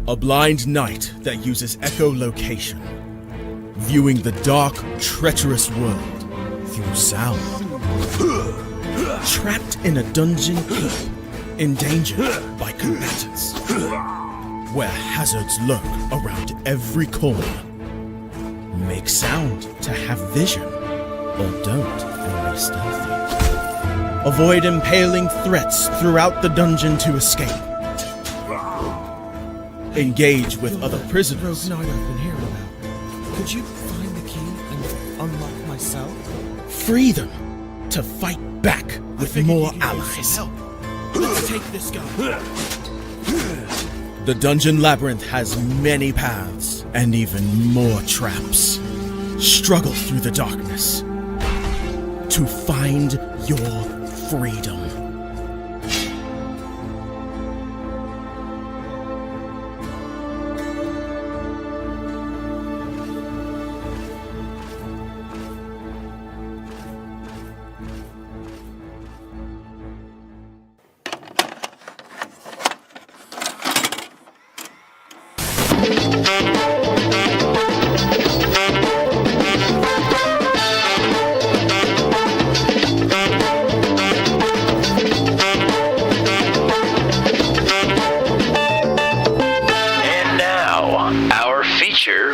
A blind knight that uses echolocation, viewing the dark, treacherous world through sound. Trapped in a dungeon keep, endangered by combatants, where hazards lurk around every corner. Make sound to have vision, or don't and be stealthy. Avoid impaling threats throughout the dungeon to escape. Engage with other prisoners. Rogue Knight I've been hearing about. Could you find the key and unlock my cell? Free them to fight back with more allies. Let's take this guy. The Dungeon Labyrinth has many paths and even more traps. Struggle through the darkness to find your freedom.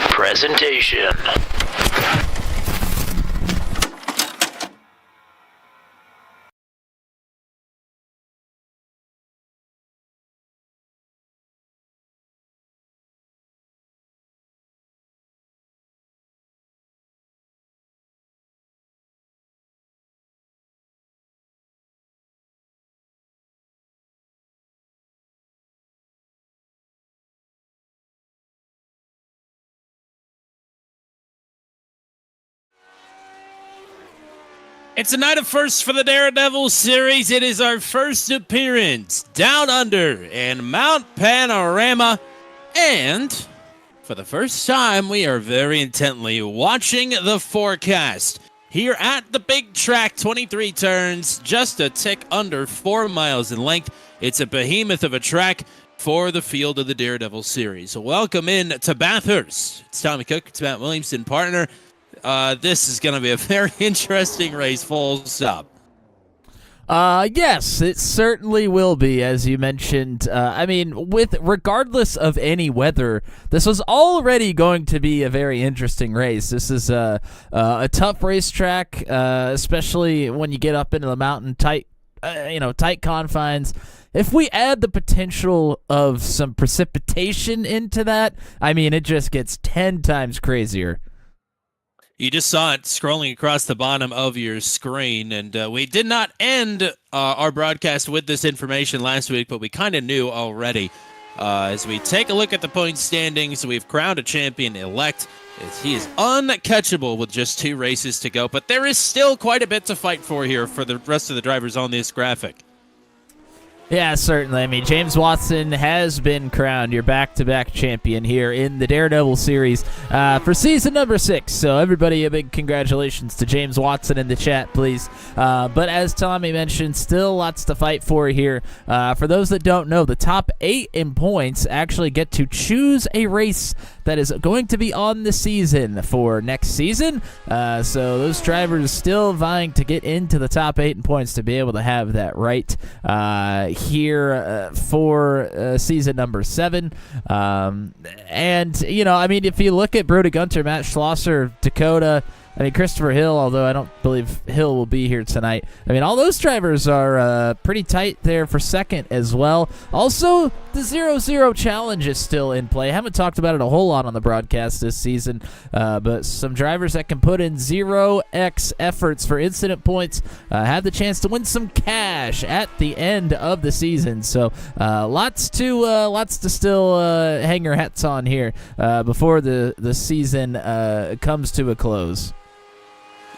Presentation. It's a night of firsts for the Daredevil series. It is our first appearance down under in Mount Panorama. And for the first time, we are very intently watching the forecast. Here at the big track, 23 turns, just a tick under 4 miles in length. It's a behemoth of a track for the field of the Daredevil series. So welcome in to Bathurst. It's Tommy Cook, it's Matt Williamson, partner. This is going to be a very interesting race, full stop. Yes, it certainly will be, as you mentioned. Regardless of any weather, this was already going to be a very interesting race. This is a tough racetrack, especially when you get up into the mountain, tight confines. If we add the potential of some precipitation into that, it just gets 10 times crazier. You just saw it scrolling across the bottom of your screen, and we did not end our broadcast with this information last week, but we kind of knew already. As we take a look at the point standings, we've crowned a champion-elect. He is uncatchable with just 2 races to go, but there is still quite a bit to fight for here for the rest of the drivers on this graphic. Yeah, certainly. James Watson has been crowned your back-to-back champion here in the Daredevil series for season number 6. So everybody, a big congratulations to James Watson in the chat, please. But as Tommy mentioned, still lots to fight for here. For those that don't know, the top 8 in points actually get to choose a race that is going to be on the season for next season. So those drivers still vying to get into the top 8 in points to be able to have that right here for season number 7. If you look at Brody Gunter, Matt Schlosser, Dakota, Christopher Hill, although I don't believe Hill will be here tonight. All those drivers are pretty tight there for second as well. Also, the 0-0 challenge is still in play. I haven't talked about it a whole lot on the broadcast this season, but some drivers that can put in 0x efforts for incident points have the chance to win some cash at the end of the season. So lots to still hang your hats on here before the season comes to a close.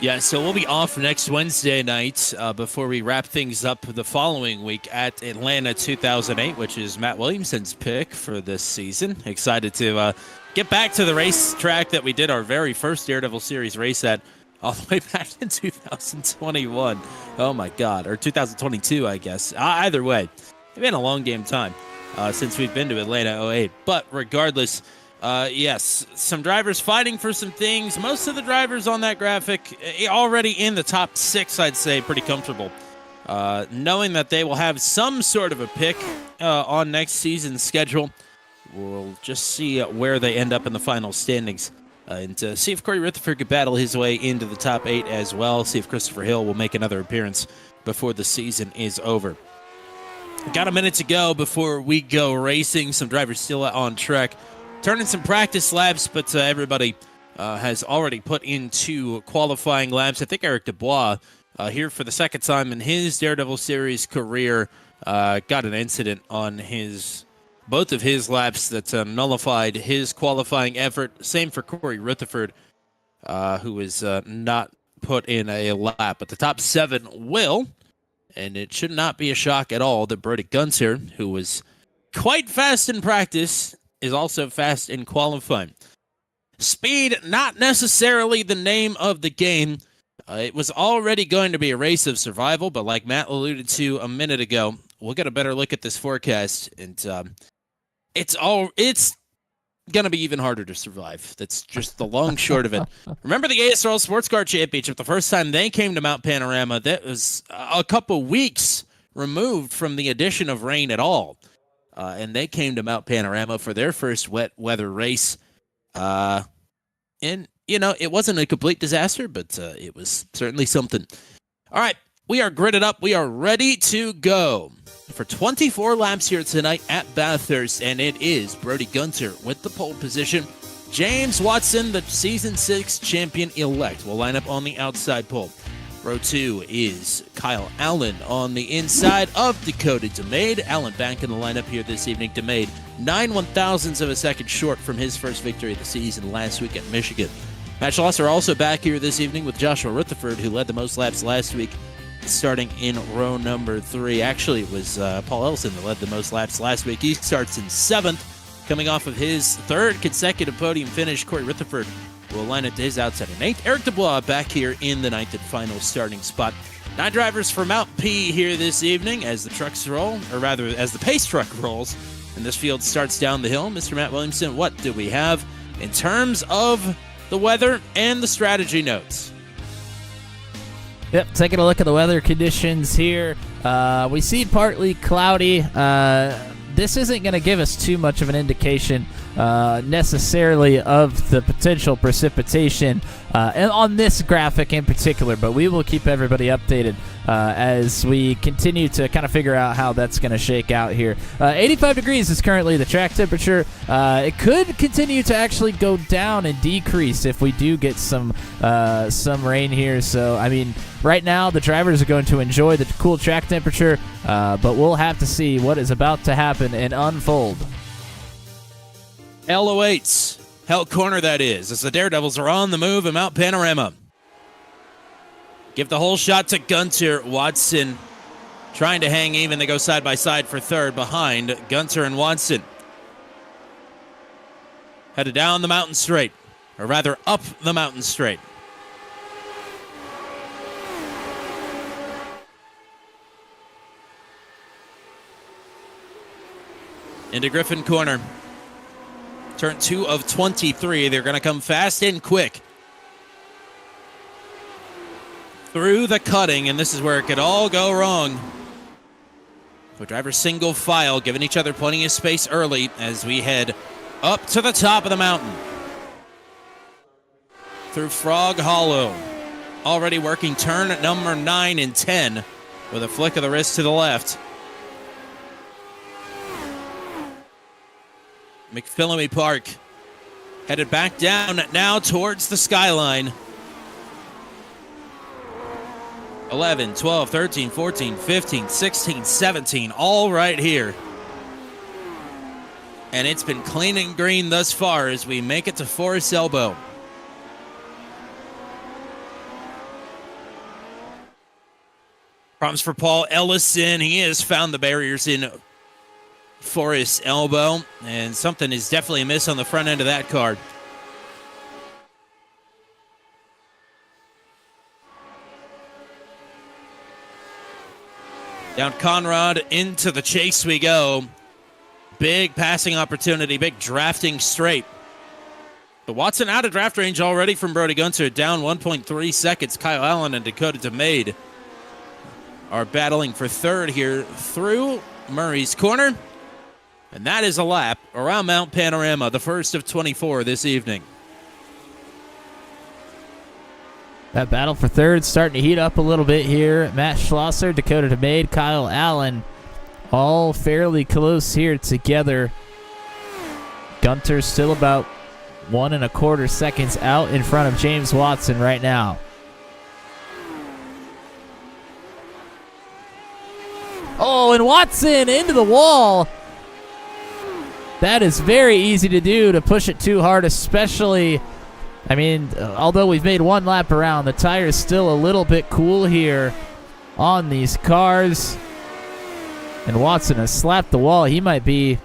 Yeah, so we'll be off next Wednesday night before we wrap things up the following week at Atlanta 2008, which is Matt Williamson's pick for this season. Excited to get back to the racetrack that we did our very first Daredevil Series race at all the way back in 2021. Oh, my God. Or 2022, I guess. Either way, it's been a long game time. since we've been to Atlanta 08. But regardless, yes, some drivers fighting for some things. Most of the drivers on that graphic already in the top 6, I'd say, pretty comfortable. Knowing that they will have some sort of a pick on next season's schedule. We'll just see where they end up in the final standings. And see if Corey Rutherford could battle his way into the top 8 as well. See if Christopher Hill will make another appearance before the season is over. Got a minute to go before we go racing. Some drivers still on track. Turning some practice laps, but everybody has already put into qualifying laps. I think Eric Dubois, here for the second time in his Daredevil Series career, got an incident on both of his laps that nullified his qualifying effort. Same for Corey Rutherford, who was not put in a lap. But the top 7 will, and it should not be a shock at all that Brody Gunter, who was quite fast in practice, is also fast in qualifying. Speed, not necessarily the name of the game. It was already going to be a race of survival, but like Matt alluded to a minute ago, we'll get a better look at this forecast, and it's going to be even harder to survive. That's just the long short of it. Remember the ASRL Sports Car Championship, the first time they came to Mount Panorama, that was a couple weeks removed from the addition of rain at all. And they came to Mount Panorama for their first wet weather race. And, it wasn't a complete disaster, but it was certainly something. All right, we are gridded up. We are ready to go for 24 laps here tonight at Bathurst, and it is Brody Gunter with the pole position. James Watson, the Season 6 champion-elect, will line up on the outside pole. Row 2 is Kyle Allen on the inside of Dakota DeMade. Allen back in the lineup here this evening. DeMade 9/1000ths of a second short from his first victory of the season last week at Michigan. Matt Schlosser also back here this evening with Joshua Rutherford, who led the most laps last week, starting in row number 3. Actually, it was Paul Ellison that led the most laps last week. He starts in 7th, coming off of his 3rd consecutive podium finish. Corey Rutherford will line it to his outside in 8th. Eric Dubois back here in the 9th and final starting spot. 9 drivers for Mount P here this evening as the trucks roll, or rather as the pace truck rolls, and this field starts down the hill. Mr. Matt Williamson, what do we have in terms of the weather and the strategy notes? Yep, taking a look at the weather conditions here. We see partly cloudy. This isn't going to give us too much of an indication necessarily of the potential precipitation and on this graphic in particular, but we will keep everybody updated as we continue to kind of figure out how that's going to shake out here. 85 degrees is currently the track temperature. It could continue to actually go down and decrease if we do get some rain here. So, I mean, right now the drivers are going to enjoy the cool track temperature, but we'll have to see what is about to happen and unfold. LO8's Hell Corner, that is, as the Daredevils are on the move in Mount Panorama. Give the whole shot to Gunter. Watson trying to hang even. They go side by side for 3rd behind Gunter and Watson. Headed down the mountain straight, or rather up the mountain straight. Into Griffin Corner. Turn 2 of 23. They're going to come fast and quick through the cutting, and this is where it could all go wrong. So drivers single file, giving each other plenty of space early as we head up to the top of the mountain. Through Frog Hollow. Already working turn number 9 and 10 with a flick of the wrist to the left. McPhillamy Park headed back down now towards the skyline. 11, 12, 13, 14, 15, 16, 17, all right here. And it's been clean and green thus far as we make it to Forest Elbow. Problems for Paul Ellison. He has found the barriers in Forest Elbow, and something is definitely amiss on the front end of that car. Down Conrad into the chase we go. big passing opportunity, big drafting straight. But Watson out of draft range already from Brody Gunter, down 1.3 seconds. Kyle Allen and Dakota DeMade are battling for third here through Murray's Corner. And that is a lap around Mount Panorama, the first of 24 this evening. That battle for third starting to heat up a little bit here. Matt Schlosser, Dakota DeMade, Kyle Allen, all fairly close here together. Gunter still about 1 1/4 seconds out in front of James Watson right now. Oh, and Watson into the wall. That is very easy to do, to push it too hard, especially, I mean, although we've made one lap around, the tire is still a little bit cool here on these cars. And Watson has slapped the wall. He might be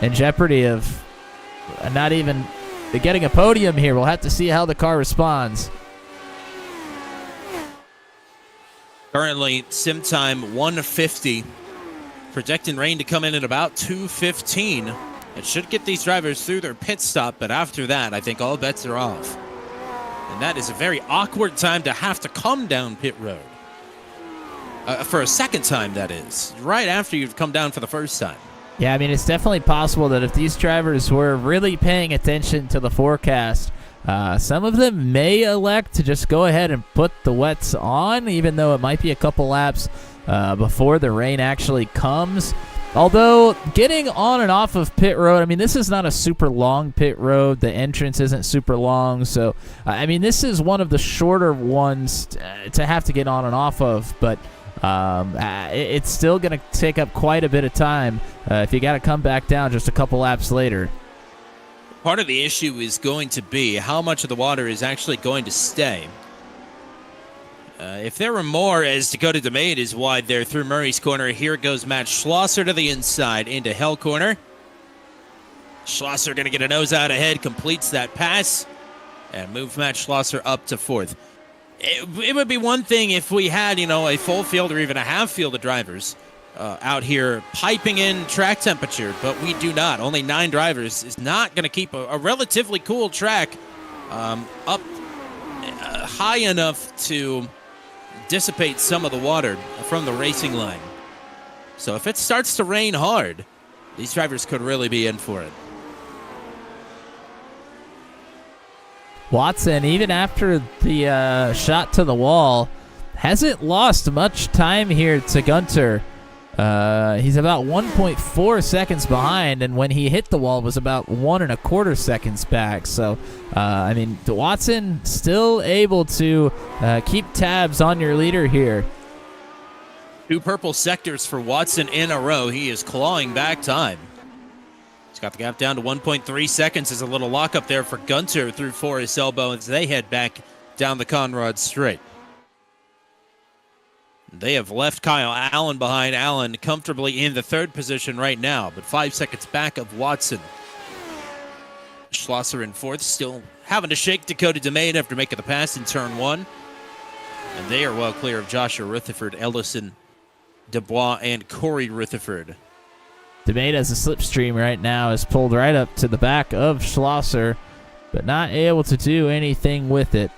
in jeopardy of not even getting a podium here. We'll have to see how the car responds. Currently, sim time 150. Projecting rain to come in at about 2:15. It should get these drivers through their pit stop, but after that, I think all bets are off. And that is a very awkward time to have to come down pit road. For a second time, that is. Right after you've come down for the first time. Yeah, I mean, it's definitely possible that if these drivers were really paying attention to the forecast, some of them may elect to just go ahead and put the wets on, even though it might be a couple laps before the rain actually comes. Although, getting on and off of pit road, I mean, this is not a super long pit road. The entrance isn't super long. So, I mean, this is one of the shorter ones to have to get on and off of. But it's still going to take up quite a bit of time if you got to come back down just a couple laps later. Part of the issue is going to be how much of the water is actually going to stay. If there were more, as Dakota DeMade is wide there through Murray's Corner, here goes Matt Schlosser to the inside into Hell Corner. Schlosser going to get a nose out ahead, completes that pass, and moves Matt Schlosser up to fourth. It would be one thing if we had, a full field or even a half field of drivers out here piping in track temperature, but we do not. Only 9 drivers is not going to keep a relatively cool track up high enough to dissipate some of the water from the racing line. So if it starts to rain hard, these drivers could really be in for it. Watson, even after the shot to the wall, hasn't lost much time here to Gunter. He's about 1.4 seconds behind, and when he hit the wall was about 1 1/4 seconds back. So, I mean, Watson still able to keep tabs on your leader here. 2 purple sectors for Watson in a row. He is clawing back time. He's got the gap down to 1.3 seconds. There's a little lockup there for Gunter through Forrest Elbow as they head back down the Conrad Straight. They have left Kyle Allen behind. Allen comfortably in the 3rd position right now, but 5 seconds back of Watson. Schlosser in 4th, still having to shake Dakota DeMade after making the pass in turn 1. And they are well clear of Joshua Rutherford, Ellison, Dubois, and Corey Rutherford. DeMade has a slipstream right now, is pulled right up to the back of Schlosser, but not able to do anything with it.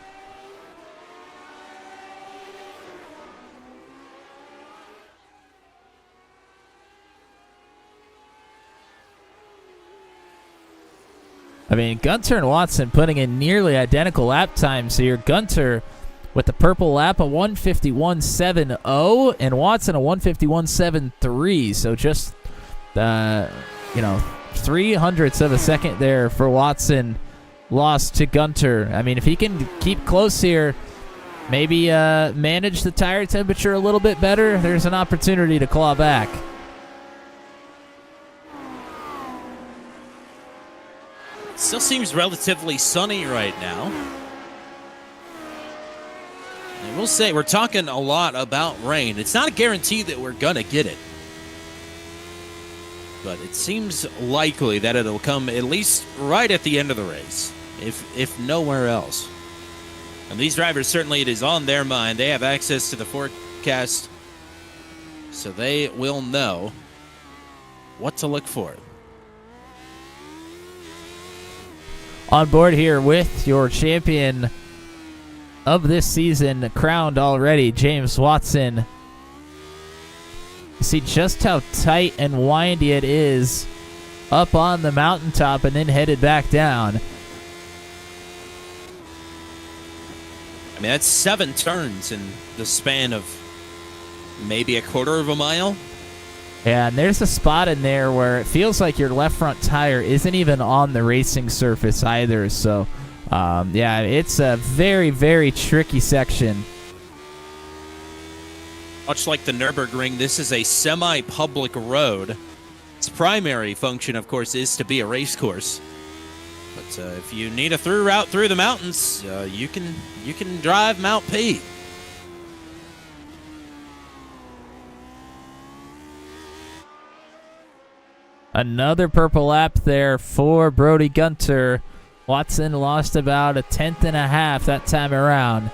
I mean, Gunter and Watson putting in nearly identical lap times here. Gunter with the purple lap, a 151.70, and Watson a 151.73. So just, 0.03 of a second there for Watson lost to Gunter. I mean, if he can keep close here, maybe manage the tire temperature a little bit better, there's an opportunity to claw back. Still seems relatively sunny right now. And we'll say we're talking a lot about rain. It's not a guarantee that we're going to get it. But it seems likely that it'll come at least right at the end of the race, if nowhere else. And these drivers, certainly it is on their mind. They have access to the forecast, so they will know what to look for. on board here with your champion of this season, crowned already, James Watson. You see just how tight and windy it is up on the mountaintop and then headed back down. I mean, that's 7 turns in the span of maybe a quarter of a mile. Yeah, and there's a spot in there where it feels like your left front tire isn't even on the racing surface either. So, yeah, it's a very, very tricky section. Much like the Nürburgring, this is a semi-public road. Its primary function, of course, is to be a race course. But if you need a through route through the mountains, you can drive Mount P. Another purple lap there for Brody Gunter. Watson lost about a 10th and a half that time around.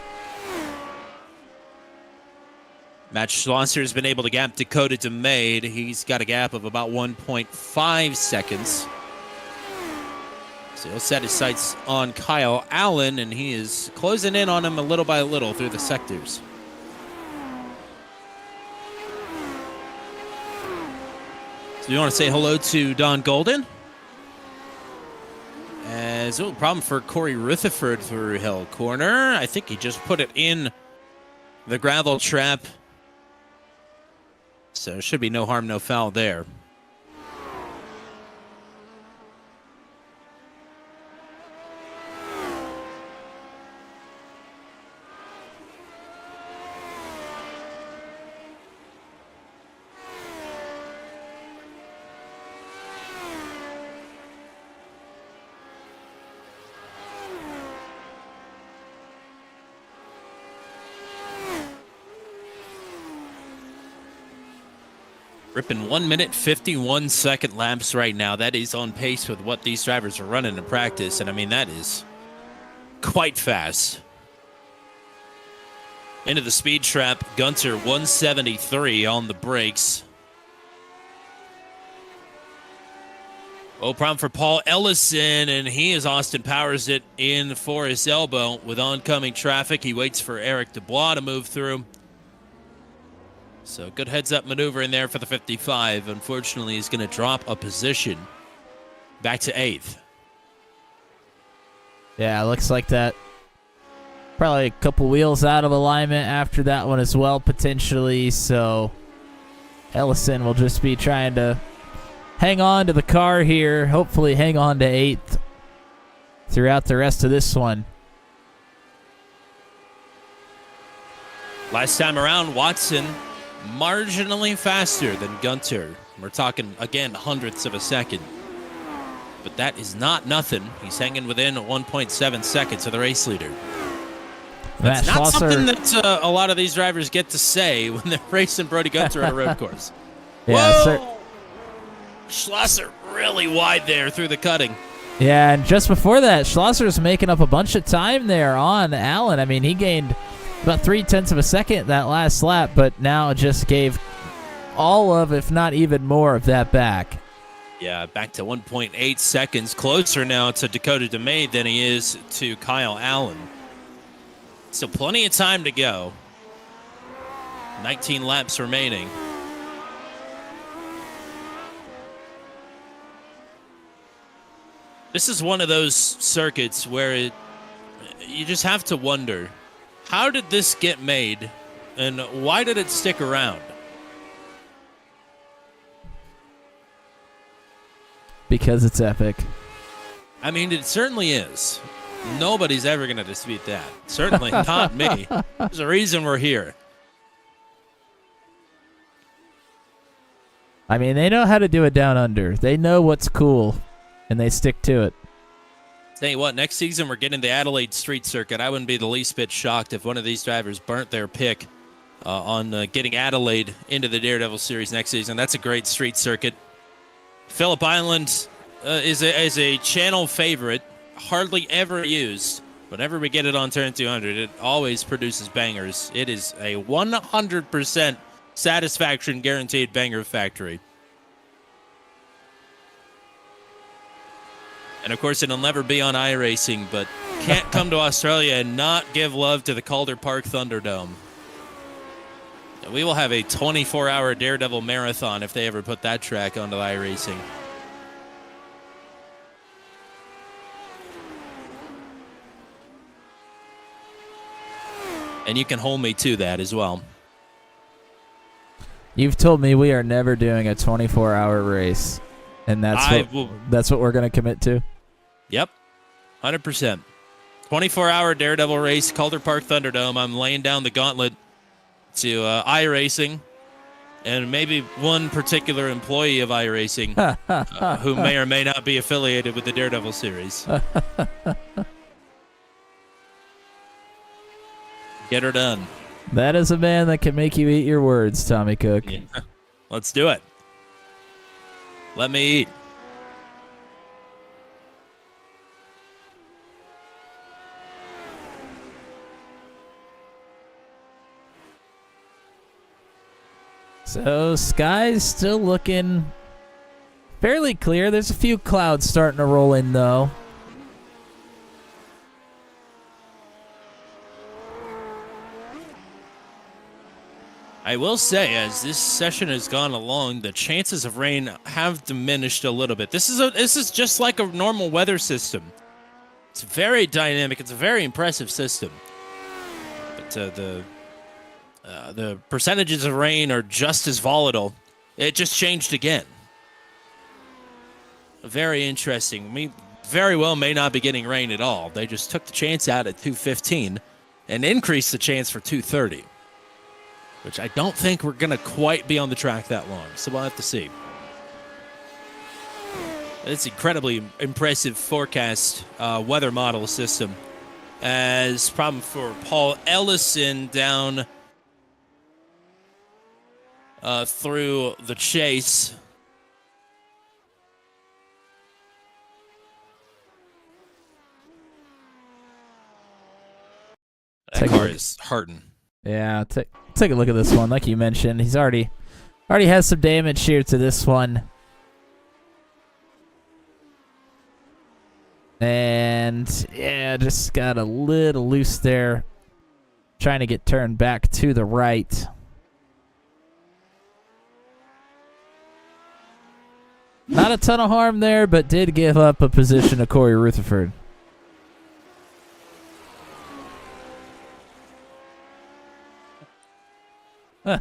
Matt Schlosser has been able to gap Dakota DeMade. He's got a gap of about 1.5 seconds. So he'll set his sights on Kyle Allen, and he is closing in on him a little by little through the sectors. So you want to say hello to Don Golden? As a problem for Corey Rutherford through Hill Corner. I think he just put it in the gravel trap. So there should be no harm, no foul there. Ripping 1 minute 51 second laps right now. That is on pace with what these drivers are running in practice. And I mean, that is quite fast. Into the speed trap. Gunter 173 on the brakes. Oh, problem for Paul Ellison, and he is Austin Powers it in for his elbow with oncoming traffic. He waits for Eric Dubois to move through. So good heads-up maneuver in there for the 55. Unfortunately, he's going to drop a position back to 8th. Yeah, looks like that. Probably a couple wheels out of alignment after that one as well, potentially. So Ellison will just be trying to hang on to the car here. Hopefully hang on to 8th throughout the rest of this one. Last time around, Watson marginally faster than Gunter. We're talking, again, hundredths of a second. But that is not nothing. He's hanging within 1.7 seconds of the race leader. That's not something that a lot of these drivers get to say when they're racing Brody Gunter on a road course. Yeah, whoa! Schlosser really wide there through the cutting. Yeah, and just before that, Schlosser's making up a bunch of time there on Allen. I mean, he gained about 0.3 of a second that last lap, but now just gave all of, if not even more, of that back. Yeah, back to 1.8 seconds. Closer now to Dakota DeMade than he is to Kyle Allen. So plenty of time to go. 19 laps remaining. This is one of those circuits where you just have to wonder, how did this get made, and why did it stick around? Because it's epic. I mean, it certainly is. Nobody's ever going to dispute that. Certainly not me. There's a reason we're here. I mean, they know how to do it down under. They know what's cool, and they stick to it. Tell you what, next season we're getting the Adelaide Street Circuit. I wouldn't be the least bit shocked if one of these drivers burnt their pick on getting Adelaide into the Daredevil Series next season. That's a great street circuit. Phillip Island is a channel favorite, hardly ever used. Whenever we get it on Turn 200, it always produces bangers. It is a 100% satisfaction guaranteed banger factory. And, of course, it'll never be on iRacing, but can't come to Australia and not give love to the Calder Park Thunderdome. And we will have a 24-hour Daredevil marathon if they ever put that track onto iRacing. And you can hold me to that as well. You've told me we are never doing a 24-hour race, and that's what we're going to commit to. Yep, 100%. 24-hour Daredevil race, Calder Park Thunderdome. I'm laying down the gauntlet to iRacing, and maybe one particular employee of iRacing who may or may not be affiliated with the Daredevil series. Get her done. That is a man that can make you eat your words, Tommy Cook. Yeah. Let's do it. Let me eat. So, sky's still looking fairly clear. There's a few clouds starting to roll in, though. I will say, as this session has gone along, the chances of rain have diminished a little bit. This is just like a normal weather system. It's very dynamic. It's a very impressive system. But the percentages of rain are just as volatile. It just changed again. Very interesting. We very well may not be getting rain at all. They just took the chance out at 2:15 and increased the chance for 2:30. Which I don't think we're going to quite be on the track that long, so we'll have to see. It's incredibly impressive forecast weather model system. As problem for Paul Ellison down through the chase. That car is hurting. Yeah, take a look at this one. Like you mentioned, he's already has some damage here to this one. And yeah, just got a little loose there. Trying to get turned back to the right. Not a ton of harm there, but did give up a position to Corey Rutherford.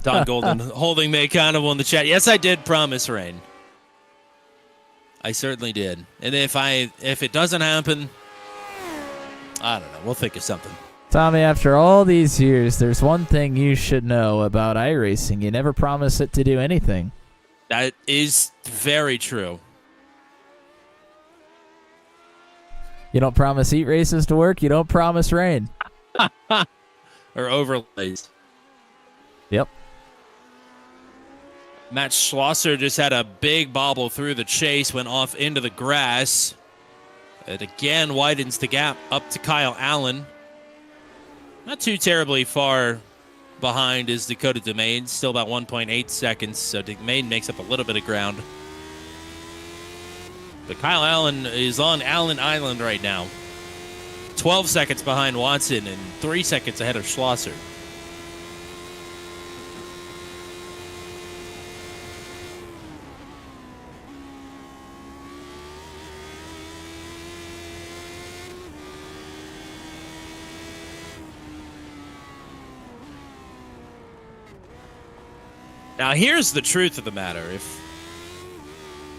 Don Golden holding me accountable in the chat. Yes, I did promise rain. I certainly did. And if it doesn't happen, I don't know. We'll think of something. Tommy, after all these years, there's one thing you should know about iRacing. You never promise it to do anything. That is very true. You don't promise heat races to work. You don't promise rain. Or overlays. Yep. Matt Schlosser just had a big bobble through the chase, went off into the grass. It again widens the gap up to Kyle Allen. Not too terribly far behind is Dakota Domain, still about 1.8 seconds, so Domain makes up a little bit of ground. But Kyle Allen is on Allen Island right now. 12 seconds behind Watson and 3 seconds ahead of Schlosser. Now, here's the truth of the matter. If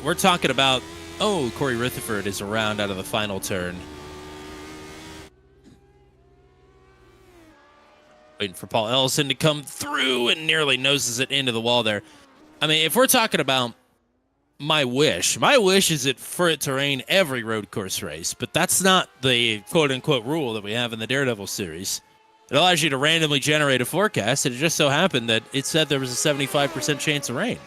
we're talking about, Corey Rutherford is around out of the final turn. Waiting for Paul Ellison to come through and nearly noses it into the wall there. I mean, if we're talking about my wish is for it to rain every road course race, but that's not the quote-unquote rule that we have in the Daredevil series. It allows you to randomly generate a forecast, and it just so happened that it said there was a 75% chance of rain.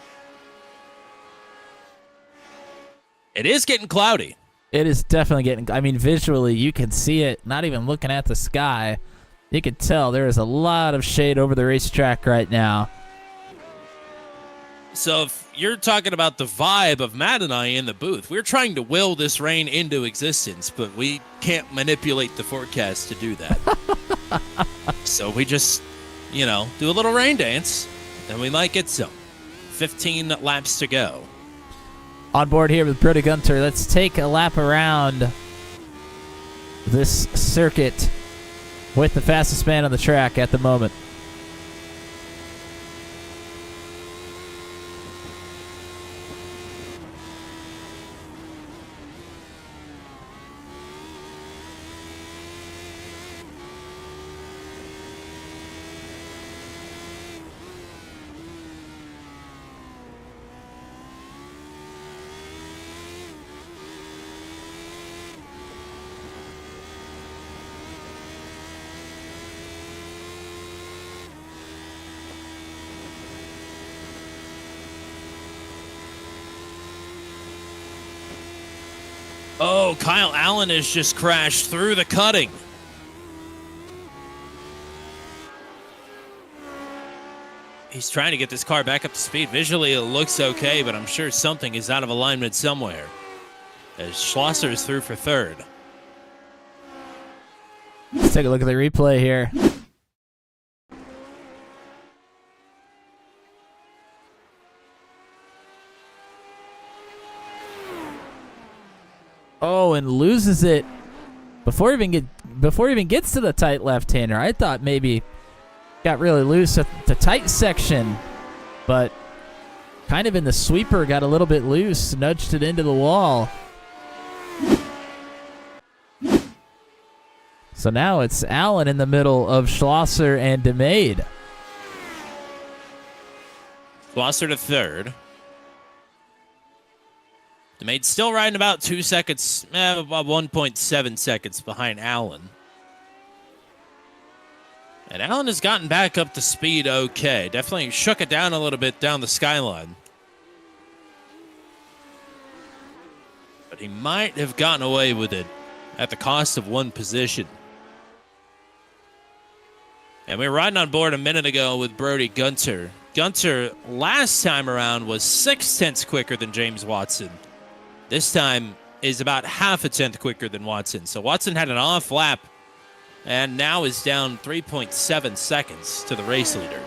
It is getting cloudy. It is definitely getting... I mean, visually, you can see it. Not even looking at the sky. You can tell there is a lot of shade over the racetrack right now. So if you're talking about the vibe of Matt and I in the booth, we're trying to will this rain into existence, but we can't manipulate the forecast to do that. So we just, do a little rain dance, and we might get some. 15 laps to go. On board here with Brody Gunter, let's take a lap around this circuit with the fastest man on the track at the moment. Oh, Kyle Allen has just crashed through the cutting. He's trying to get this car back up to speed. Visually, it looks okay, but I'm sure something is out of alignment somewhere. As Schlosser is through for third. Let's take a look at the replay here. Oh, and loses it before he even gets to the tight left-hander. I thought maybe got really loose at the tight section, but kind of in the sweeper got a little bit loose, nudged it into the wall. So now it's Allen in the middle of Schlosser and DeMade. Schlosser to third. DeMade still riding about 2 seconds, about 1.7 seconds behind Allen. And Allen has gotten back up to speed okay. Definitely shook it down a little bit down the skyline. But he might have gotten away with it at the cost of one position. And we were riding on board a minute ago with Brody Gunter. Gunter, last time around, was 0.6 quicker than James Watson. This time is about half a tenth quicker than Watson. So Watson had an off lap and now is down 3.7 seconds to the race leader.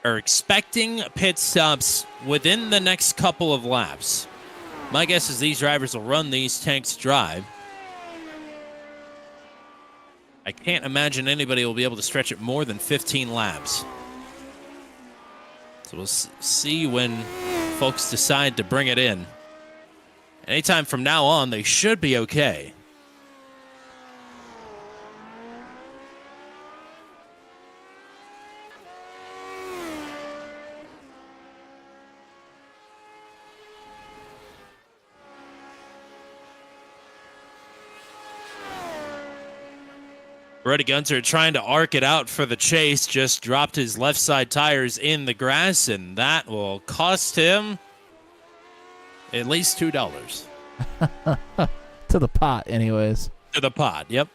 Are expecting pit stops within the next couple of laps. My guess is these drivers will run these tanks dry. I can't imagine anybody will be able to stretch it more than 15 laps. So we'll see when folks decide to bring it in. Anytime from now on, they should be okay. Brody Gunter trying to arc it out for the chase, just dropped his left side tires in the grass, and that will cost him at least $2. To the pot, anyways. To the pot, yep.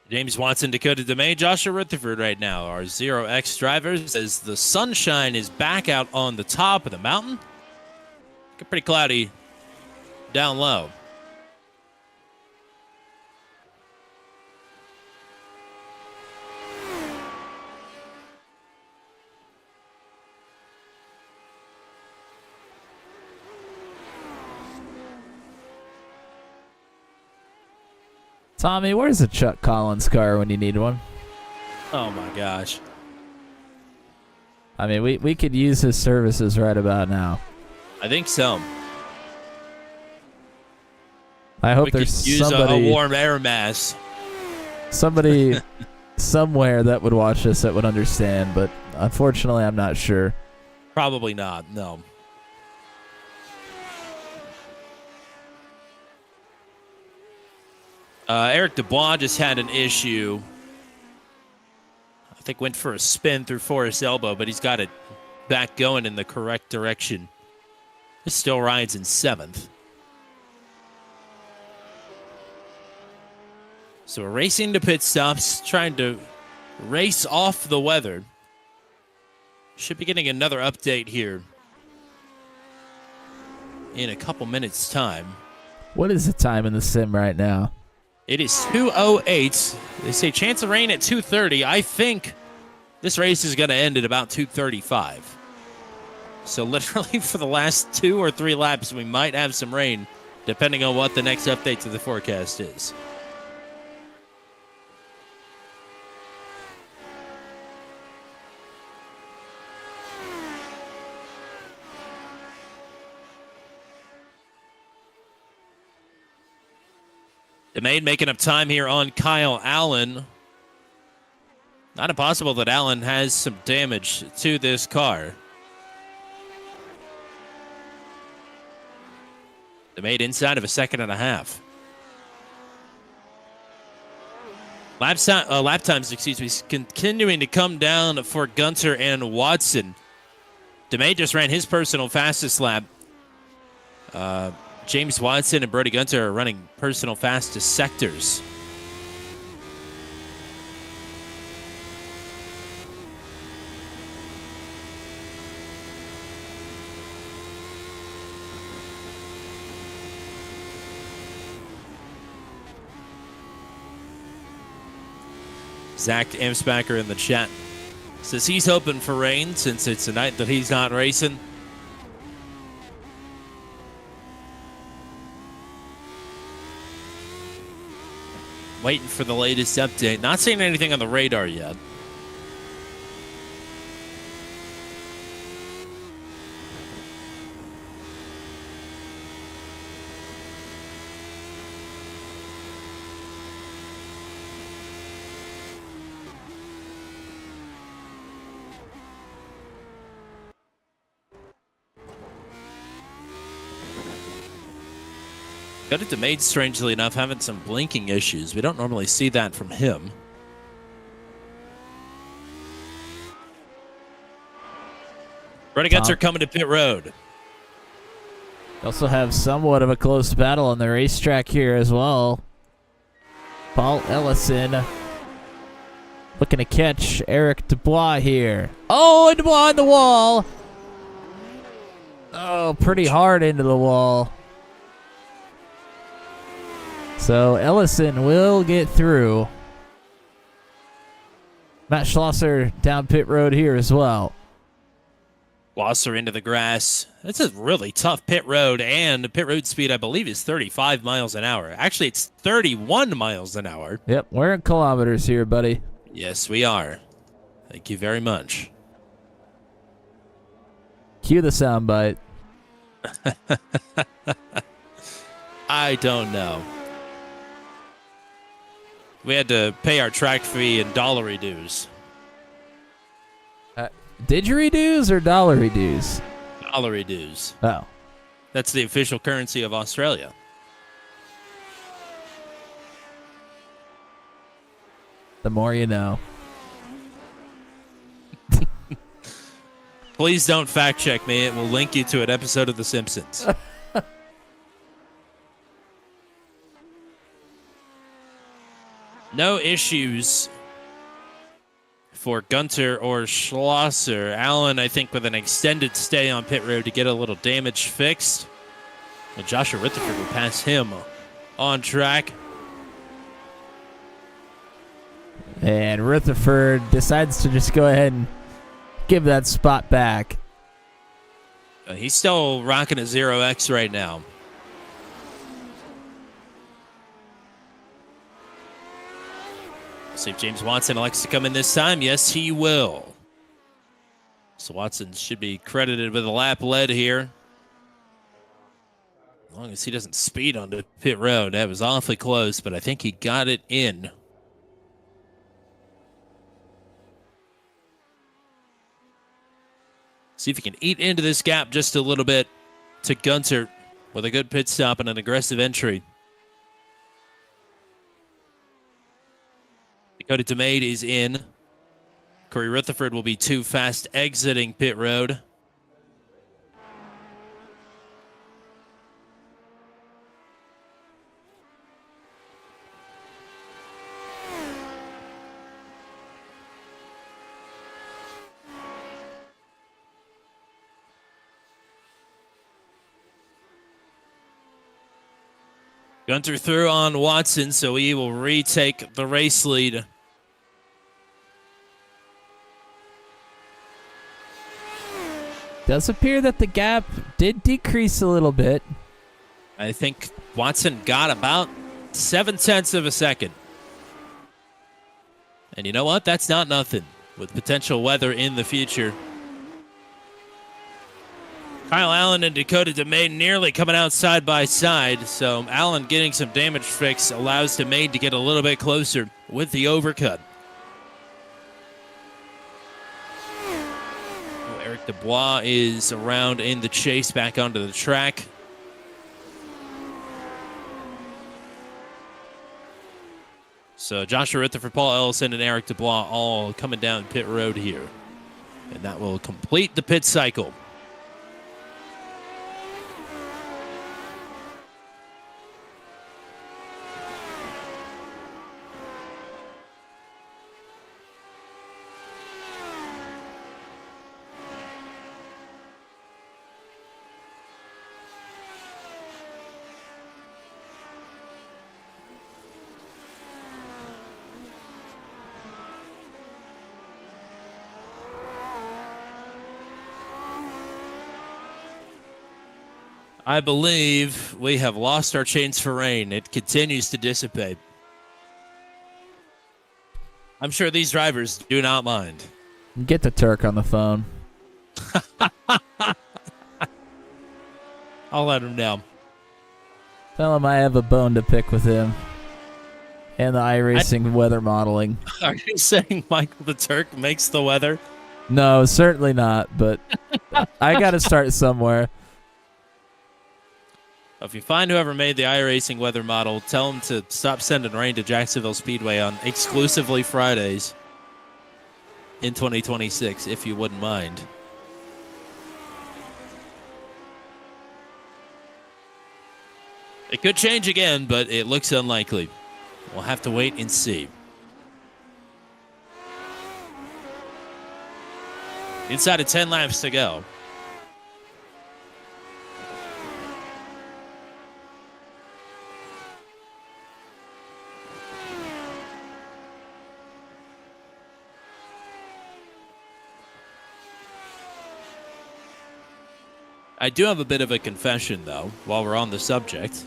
James Watson, Dakota DeMay, Joshua Rutherford right now are 0X drivers as the sunshine is back out on the top of the mountain. Get pretty cloudy down low. Tommy, where's the Chuck Collins car when you need one? Oh my gosh. I mean, we could use his services right about now. I think so. I hope We could there's use somebody, a warm air mass. somebody somewhere that would watch this that would understand, but unfortunately, I'm not sure. Probably not, no. Eric Dubois just had an issue. I think went for a spin through Forrest Elbow, but he's got it back going in the correct direction. This still rides in 7th. So we're racing to pit stops, trying to race off the weather. Should be getting another update here in a couple minutes' time. What is the time in the sim right now? It is 2:08. They say chance of rain at 2:30. I think this race is going to end at about 2:35. So literally for the last 2 or 3 laps, we might have some rain, depending on what the next update to the forecast is. DeMade making up time here on Kyle Allen. Not impossible that Allen has some damage to this car. DeMade inside of a 1.5 seconds. Lap times, continuing to come down for Gunter and Watson. DeMade just ran his personal fastest lap. James Watson and Brody Gunter are running personal fastest sectors. Zach Amsbacher in the chat says he's hoping for rain since it's a night that he's not racing. Waiting for the latest update. Not seeing anything on the radar yet. Got it to Made, strangely enough, having some blinking issues. We don't normally see that from him. Brody Gunter coming to pit road. Also have somewhat of a close battle on the racetrack here as well. Paul Ellison looking to catch Eric Dubois here. Oh, and Dubois on the wall. Oh, pretty hard into the wall. So Ellison will get through. Matt Schlosser down pit road here as well. Schlosser into the grass. That's a really tough pit road, and the pit road speed, I believe, is 35 miles an hour. Actually, it's 31 miles an hour. Yep, we're in kilometers here, buddy. Yes, we are. Thank you very much. Cue the soundbite. I don't know. We had to pay our track fee in dollary dues. Didgeridoo's or dollary dues? Dollary dues. Oh. That's the official currency of Australia. The more you know. Please don't fact check me. It will link you to an episode of The Simpsons. No issues for Gunter or Schlosser. Allen, I think, with an extended stay on pit road to get a little damage fixed. And Joshua Rutherford will pass him on track. And Rutherford decides to just go ahead and give that spot back. He's still rocking a 0x right now. See if James Watson elects to come in this time. Yes, he will. So Watson should be credited with a lap lead here. As long as he doesn't speed onto pit road. That was awfully close, but I think he got it in. See if he can eat into this gap just a little bit to Gunter with a good pit stop and an aggressive entry. Dakota DeMade is in. Corey Rutherford will be too fast exiting pit road. Gunter through on Watson, so he will retake the race lead. Does appear that the gap did decrease a little bit. I think Watson got about 0.7 of a second. And you know what? That's not nothing with potential weather in the future. Kyle Allen and Dakota DeMay nearly coming out side by side, so Allen getting some damage fix allows DeMay to get a little bit closer with the overcut. Eric Dubois is around in the chase back onto the track. So Joshua Rutherford, Paul Ellison, and Eric Dubois all coming down pit road here. And that will complete the pit cycle. I believe we have lost our chance for rain. It continues to dissipate. I'm sure these drivers do not mind. Get the Turk on the phone. I'll let him know. Tell him I have a bone to pick with him. And the iRacing weather modeling. Are you saying Michael the Turk makes the weather? No, certainly not, but I got to start somewhere. If you find whoever made the iRacing weather model, tell them to stop sending rain to Jacksonville Speedway on exclusively Fridays in 2026, if you wouldn't mind. It could change again, but it looks unlikely. We'll have to wait and see. Inside of 10 laps to go. I do have a bit of a confession, though, while we're on the subject.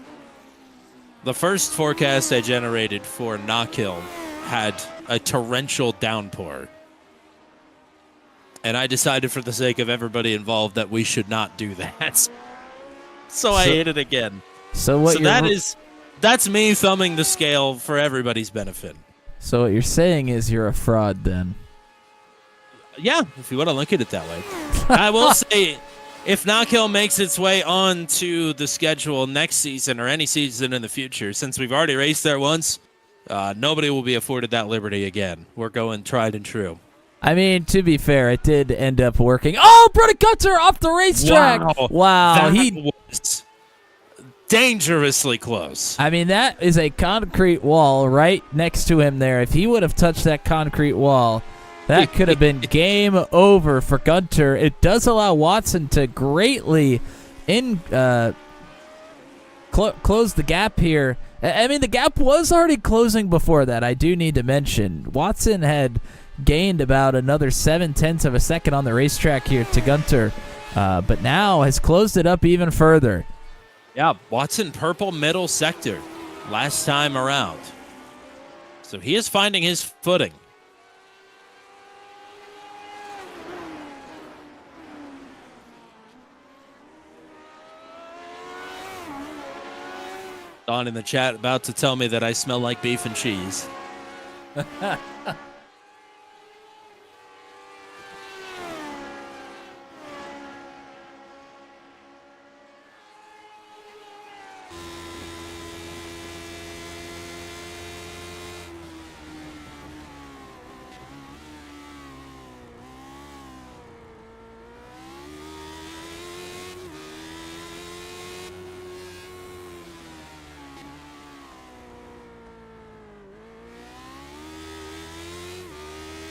The first forecast I generated for Knockhill had a torrential downpour. And I decided for the sake of everybody involved that we should not do that. So I hit it again. So that's me thumbing the scale for everybody's benefit. So what you're saying is you're a fraud then? Yeah, if you want to look at it that way. I will say, if Knockhill makes its way onto the schedule next season or any season in the future, since we've already raced there once, nobody will be afforded that liberty again. We're going tried and true. I mean, to be fair, it did end up working. Oh, Brody Gunter off the racetrack. Wow. He was dangerously close. I mean, that is a concrete wall right next to him there. If he would have touched that concrete wall, that could have been game over for Gunter. It does allow Watson to greatly close the gap here. I mean, the gap was already closing before that, I do need to mention. Watson had gained about another 0.7 of a second on the racetrack here to Gunter, but now has closed it up even further. Yeah, Watson purple middle sector last time around. So he is finding his footing. Don in the chat about to tell me that I smell like beef and cheese.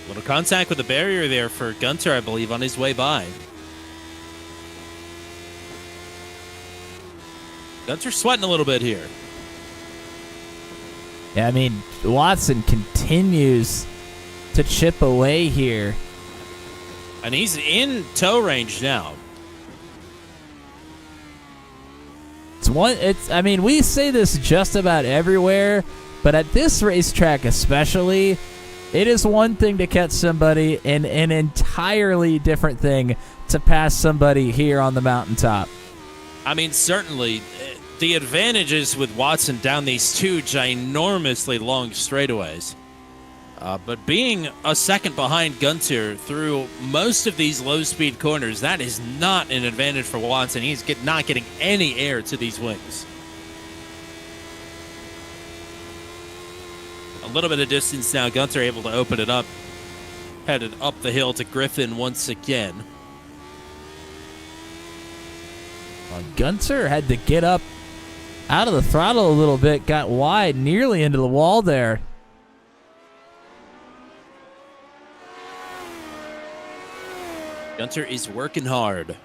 Little contact with the barrier there for Gunter, I believe, on his way by. Gunter sweating a little bit here. Yeah, I mean, Watson continues to chip away here. And he's in tow range now. I mean, we say this just about everywhere, but at this racetrack especially, it is one thing to catch somebody and an entirely different thing to pass somebody here on the mountaintop. I mean, certainly, the advantages with Watson down these two ginormously long straightaways. But being a second behind Gunter through most of these low-speed corners, that is not an advantage for Watson. He's not getting any air to these wings. A little bit of distance now. Gunter able to open it up. Headed up the hill to Griffin once again. Well, Gunter had to get up out of the throttle a little bit, got wide, nearly into the wall there. Gunter is working hard.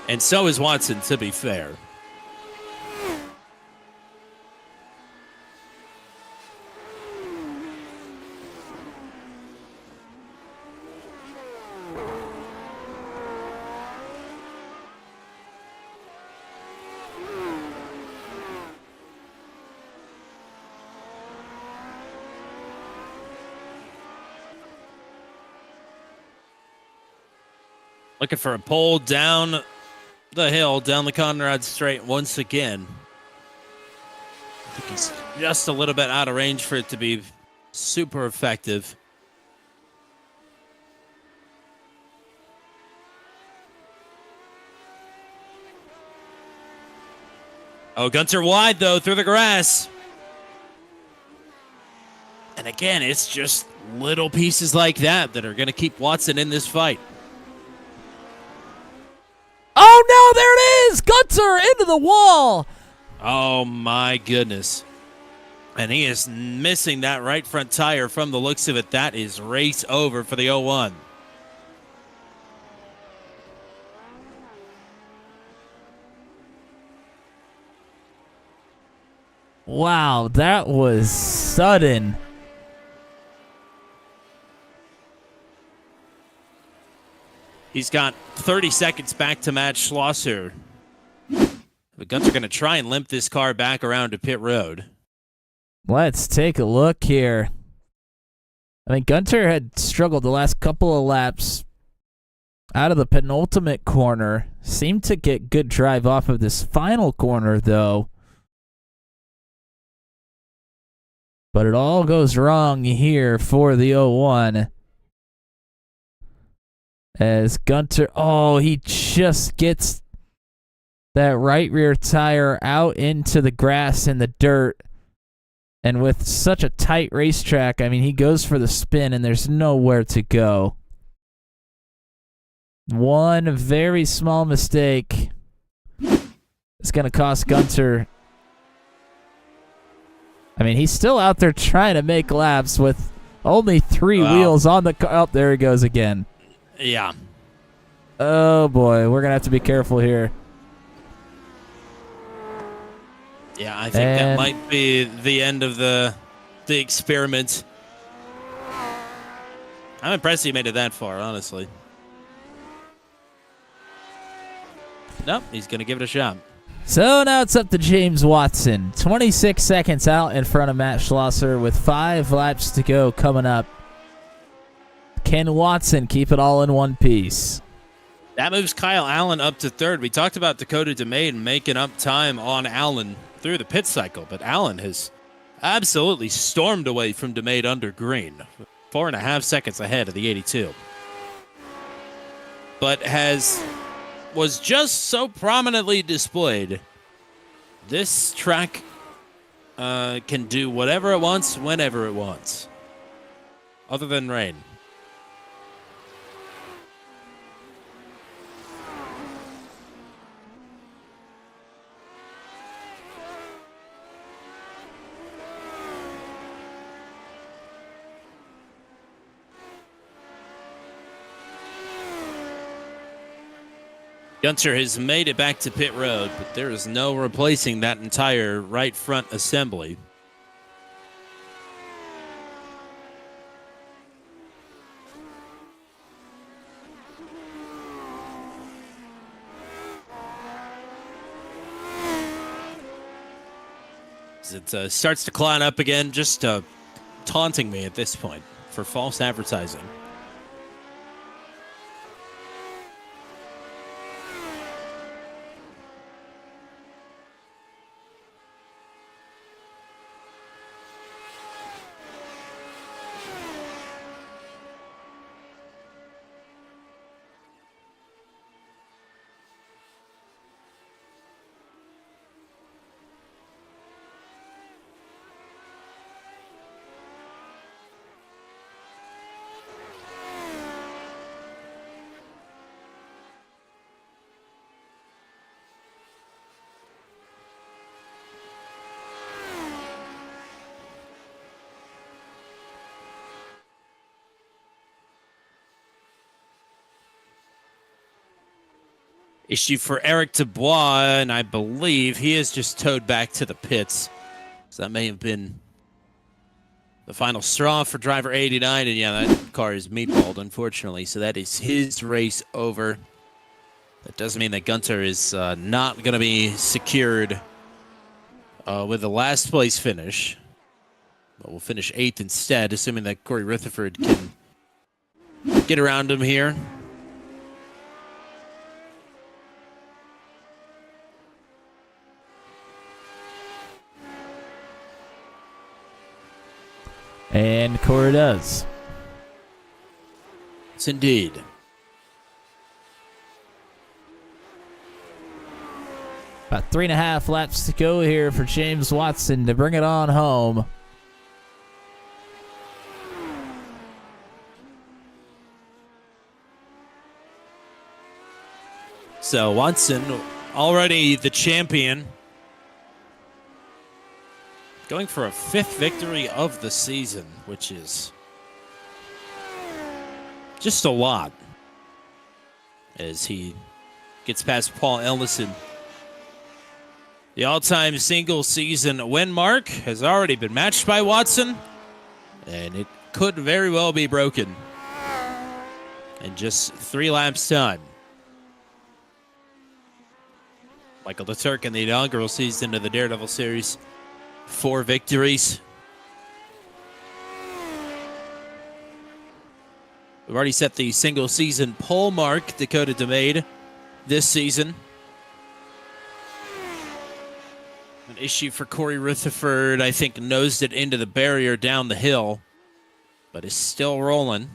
And so is Watson, to be fair. Looking for a pole down the hill, down the Conrad Straight once again. I think he's just a little bit out of range for it to be super effective. Oh, Gunter wide, though, through the grass. And again, it's just little pieces like that that are going to keep Watson in this fight. Oh, no, there it is! Gunter into the wall! Oh, my goodness. And he is missing that right front tire from the looks of it. That is race over for the 01. Wow, that was sudden. He's got 30 seconds back to match Schlosser. But Gunter going to try and limp this car back around to pit road. Let's take a look here. I mean, Gunter had struggled the last couple of laps out of the penultimate corner. Seemed to get good drive off of this final corner, though. But it all goes wrong here for the 01. As Gunter, he just gets that right rear tire out into the grass and the dirt. And with such a tight racetrack, I mean, he goes for the spin and there's nowhere to go. One very small mistake is going to cost Gunter. I mean, he's still out there trying to make laps with only three wheels on the car. Oh, there he goes again. Yeah. Oh, boy. We're going to have to be careful here. Yeah, I think that might be the end of the experiment. I'm impressed he made it that far, honestly. Nope, he's going to give it a shot. So now it's up to James Watson. 26 seconds out in front of Matt Schlosser with 5 laps to go coming up. Can Watson keep it all in one piece? That moves Kyle Allen up to third. We talked about Dakota DeMade making up time on Allen through the pit cycle, but Allen has absolutely stormed away from DeMade under green. 4.5 seconds ahead of the 82. But was just so prominently displayed. This track can do whatever it wants, whenever it wants. Other than rain. Gunter has made it back to pit road, but there is no replacing that entire right front assembly. As it starts to climb up again, just taunting me at this point for false advertising. Issue for Eric Dubois, and I believe he is just towed back to the pits. So that may have been the final straw for driver 89. And yeah, that car is meatballed, unfortunately. So that is his race over. That doesn't mean that Gunter is not going to be secured with the last place finish. But we'll finish 8th instead, assuming that Corey Rutherford can get around him here. And Cora does. Yes, indeed. About 3.5 laps to go here for James Watson to bring it on home. So Watson, already the champion, going for a 5th victory of the season, which is just a lot, as he gets past Paul Ellison. The all-time single season win mark has already been matched by Watson, and it could very well be broken in just 3 laps' time. Michael the Turk in the inaugural season of the Daredevil Series, 4 victories. We've already set the single season pole mark, Dakota DeMade, this season. An issue for Corey Rutherford, I think, nosed it into the barrier down the hill, but is still rolling.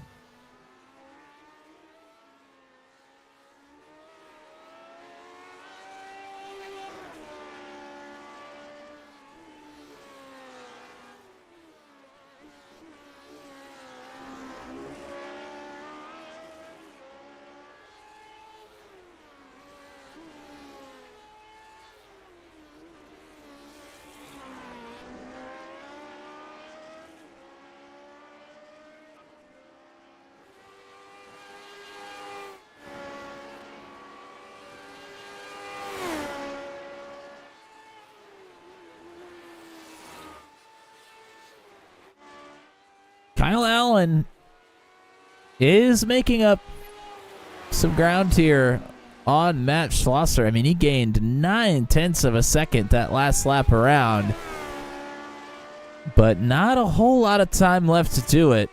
Kyle Allen is making up some ground here on Matt Schlosser. I mean, he gained 9/10 of a second that last lap around, but not a whole lot of time left to do it.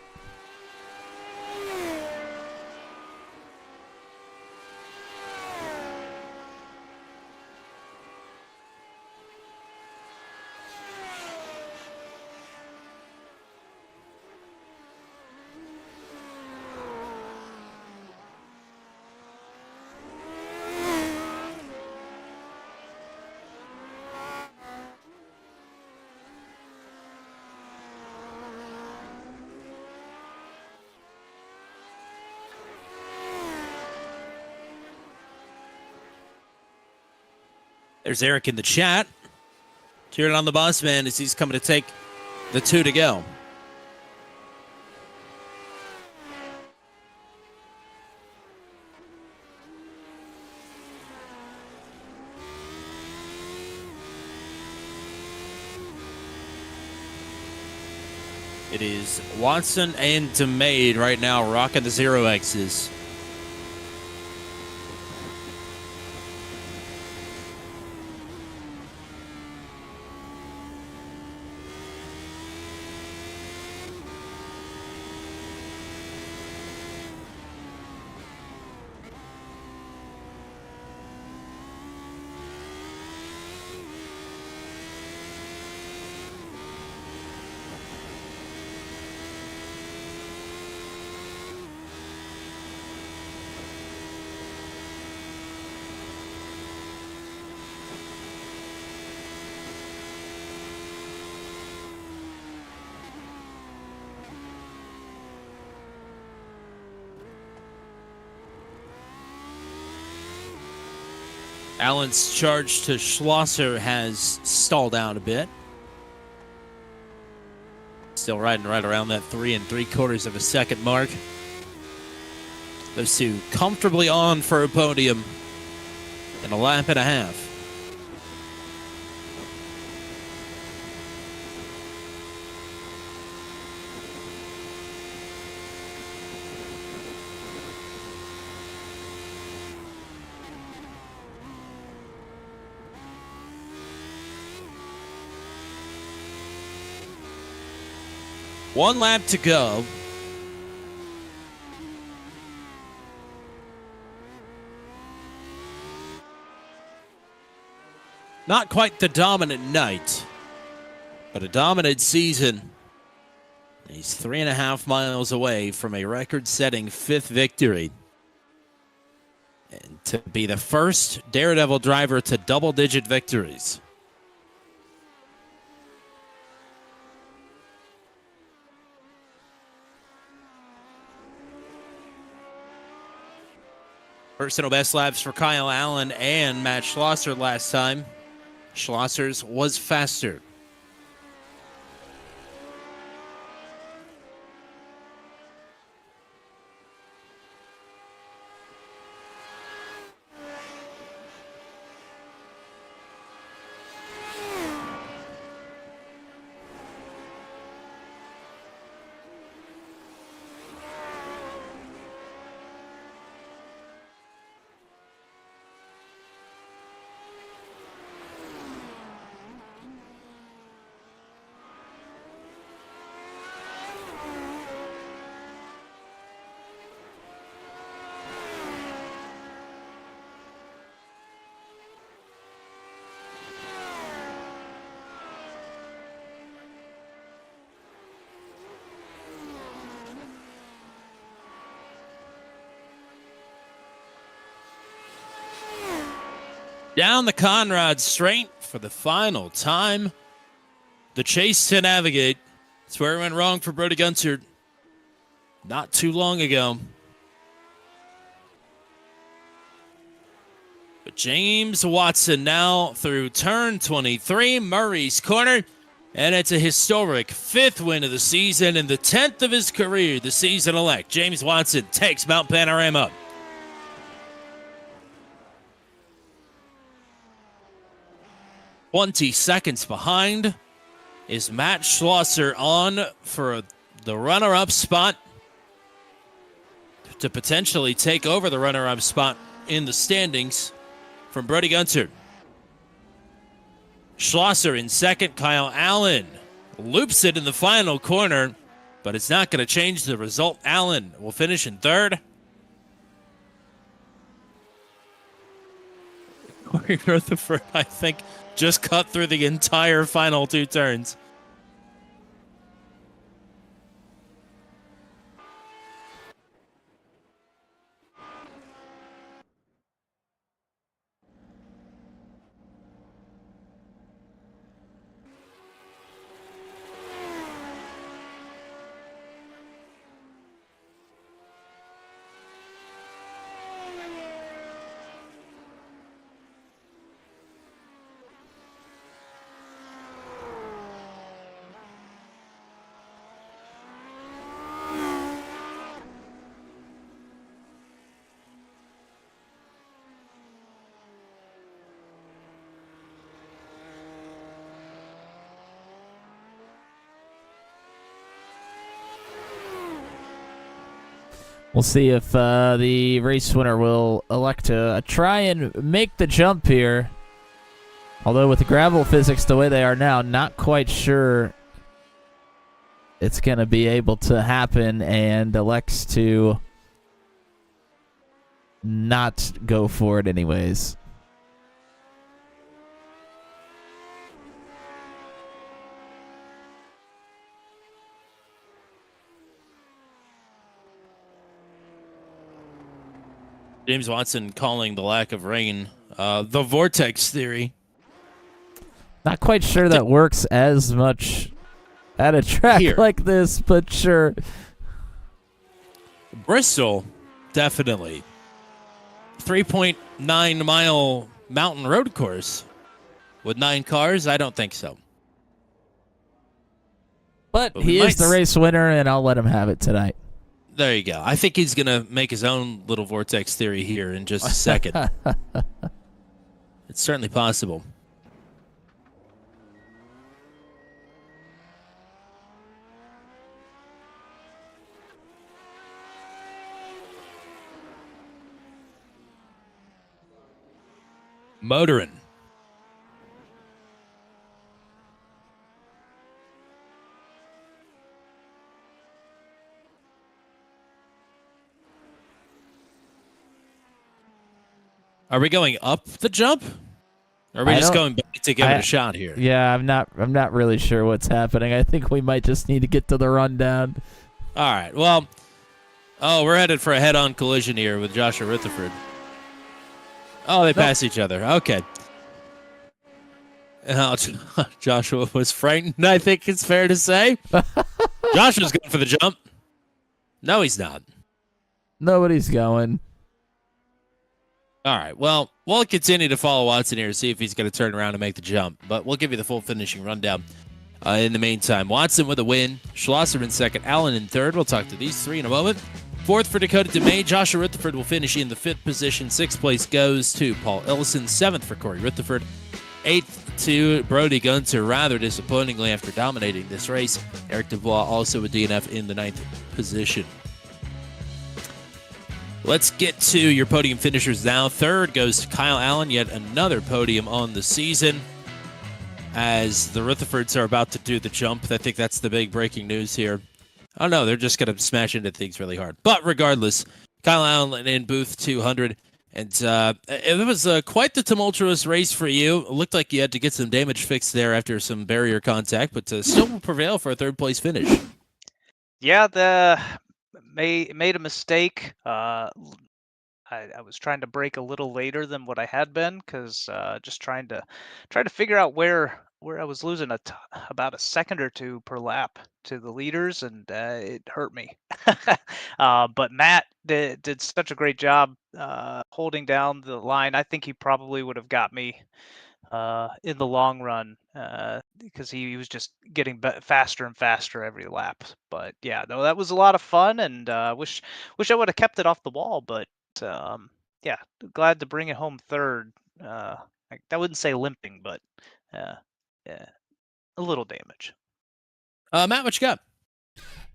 There's Eric in the chat, cheering on the boss man as he's coming to take the 2 to go. It is Watson and DeMade right now rocking the 0Xs. Allen's charge to Schlosser has stalled out a bit. Still riding right around that 3 3/4 of a second mark. Those two comfortably on for a podium in a lap and a half. One lap to go. Not quite the dominant night, but a dominant season. He's 3.5 miles away from a record-setting 5th victory. And to be the first Daredevil driver to double-digit victories. Personal best laps for Kyle Allen and Matt Schlosser last time. Schlosser's was faster. Down the Conrad straight for the final time. The chase to navigate. That's where it went wrong for Brody Gunter not too long ago. But James Watson now through turn 23, Murray's Corner. And it's a historic 5th win of the season and the 10th of his career, the season elect. James Watson takes Mount Panorama. 20 seconds behind is Matt Schlosser on for the runner-up spot to potentially take over the runner-up spot in the standings from Brody Gunter. Schlosser in second. Kyle Allen loops it in the final corner, but it's not going to change the result. Allen will finish in third. Corey Rutherford, I think, just cut through the entire final 2 turns. We'll see if the race winner will elect to try and make the jump here. Although with the gravel physics the way they are now, not quite sure it's going to be able to happen, and elects to not go for it anyways. James Watson calling the lack of rain the vortex theory. Not quite sure that works as much at a track Here. like this, but sure. Bristol, definitely. 3.9 mile mountain road course with 9 cars? I don't think so. But But he we is the might race winner, and I'll let him have it tonight. There you go. I think he's going to make his own little vortex theory here in just a second. It's certainly possible. Motorin. Are we going up the jump? Or are we just going back to give it a shot here? Yeah, I'm not really sure what's happening. I think we might just need to get to the rundown. All right. Well, we're headed for a head-on collision here with Joshua Rutherford. Oh, they pass each other. Okay. Joshua was frightened, I think it's fair to say. Joshua's going for the jump. No, he's not. Nobody's going. All right. Well, we'll continue to follow Watson here to see if he's going to turn around and make the jump. But we'll give you the full finishing rundown in the meantime. Watson with a win. Schlosser in second. Allen in third. We'll talk to these three in a moment. Fourth for Dakota DeMay. Joshua Rutherford will finish in the 5th position. 6th place goes to Paul Ellison. 7th for Corey Rutherford. 8th to Brody Gunter, rather disappointingly after dominating this race. Eric Dubois also with DNF in the 9th position. Let's get to your podium finishers now. 3rd goes to Kyle Allen, yet another podium on the season. As the Rutherfords are about to do the jump, I think that's the big breaking news here. Oh no, they're just going to smash into things really hard. But regardless, Kyle Allen in booth 200. And it was quite the tumultuous race for you. It looked like you had to get some damage fixed there after some barrier contact, but still prevail for a 3rd place finish. Yeah, made a mistake. I was trying to brake a little later than what I had been, because just trying to figure out where I was losing about a second or two per lap to the leaders, and it hurt me. But Matt did such a great job holding down the line. I think he probably would have got me in the long run, because he was just getting faster and faster every lap. But yeah, no, that was a lot of fun, and wish I would have kept it off the wall. But yeah, glad to bring it home 3rd. I wouldn't say limping, but yeah, a little damage. Matt, what you got?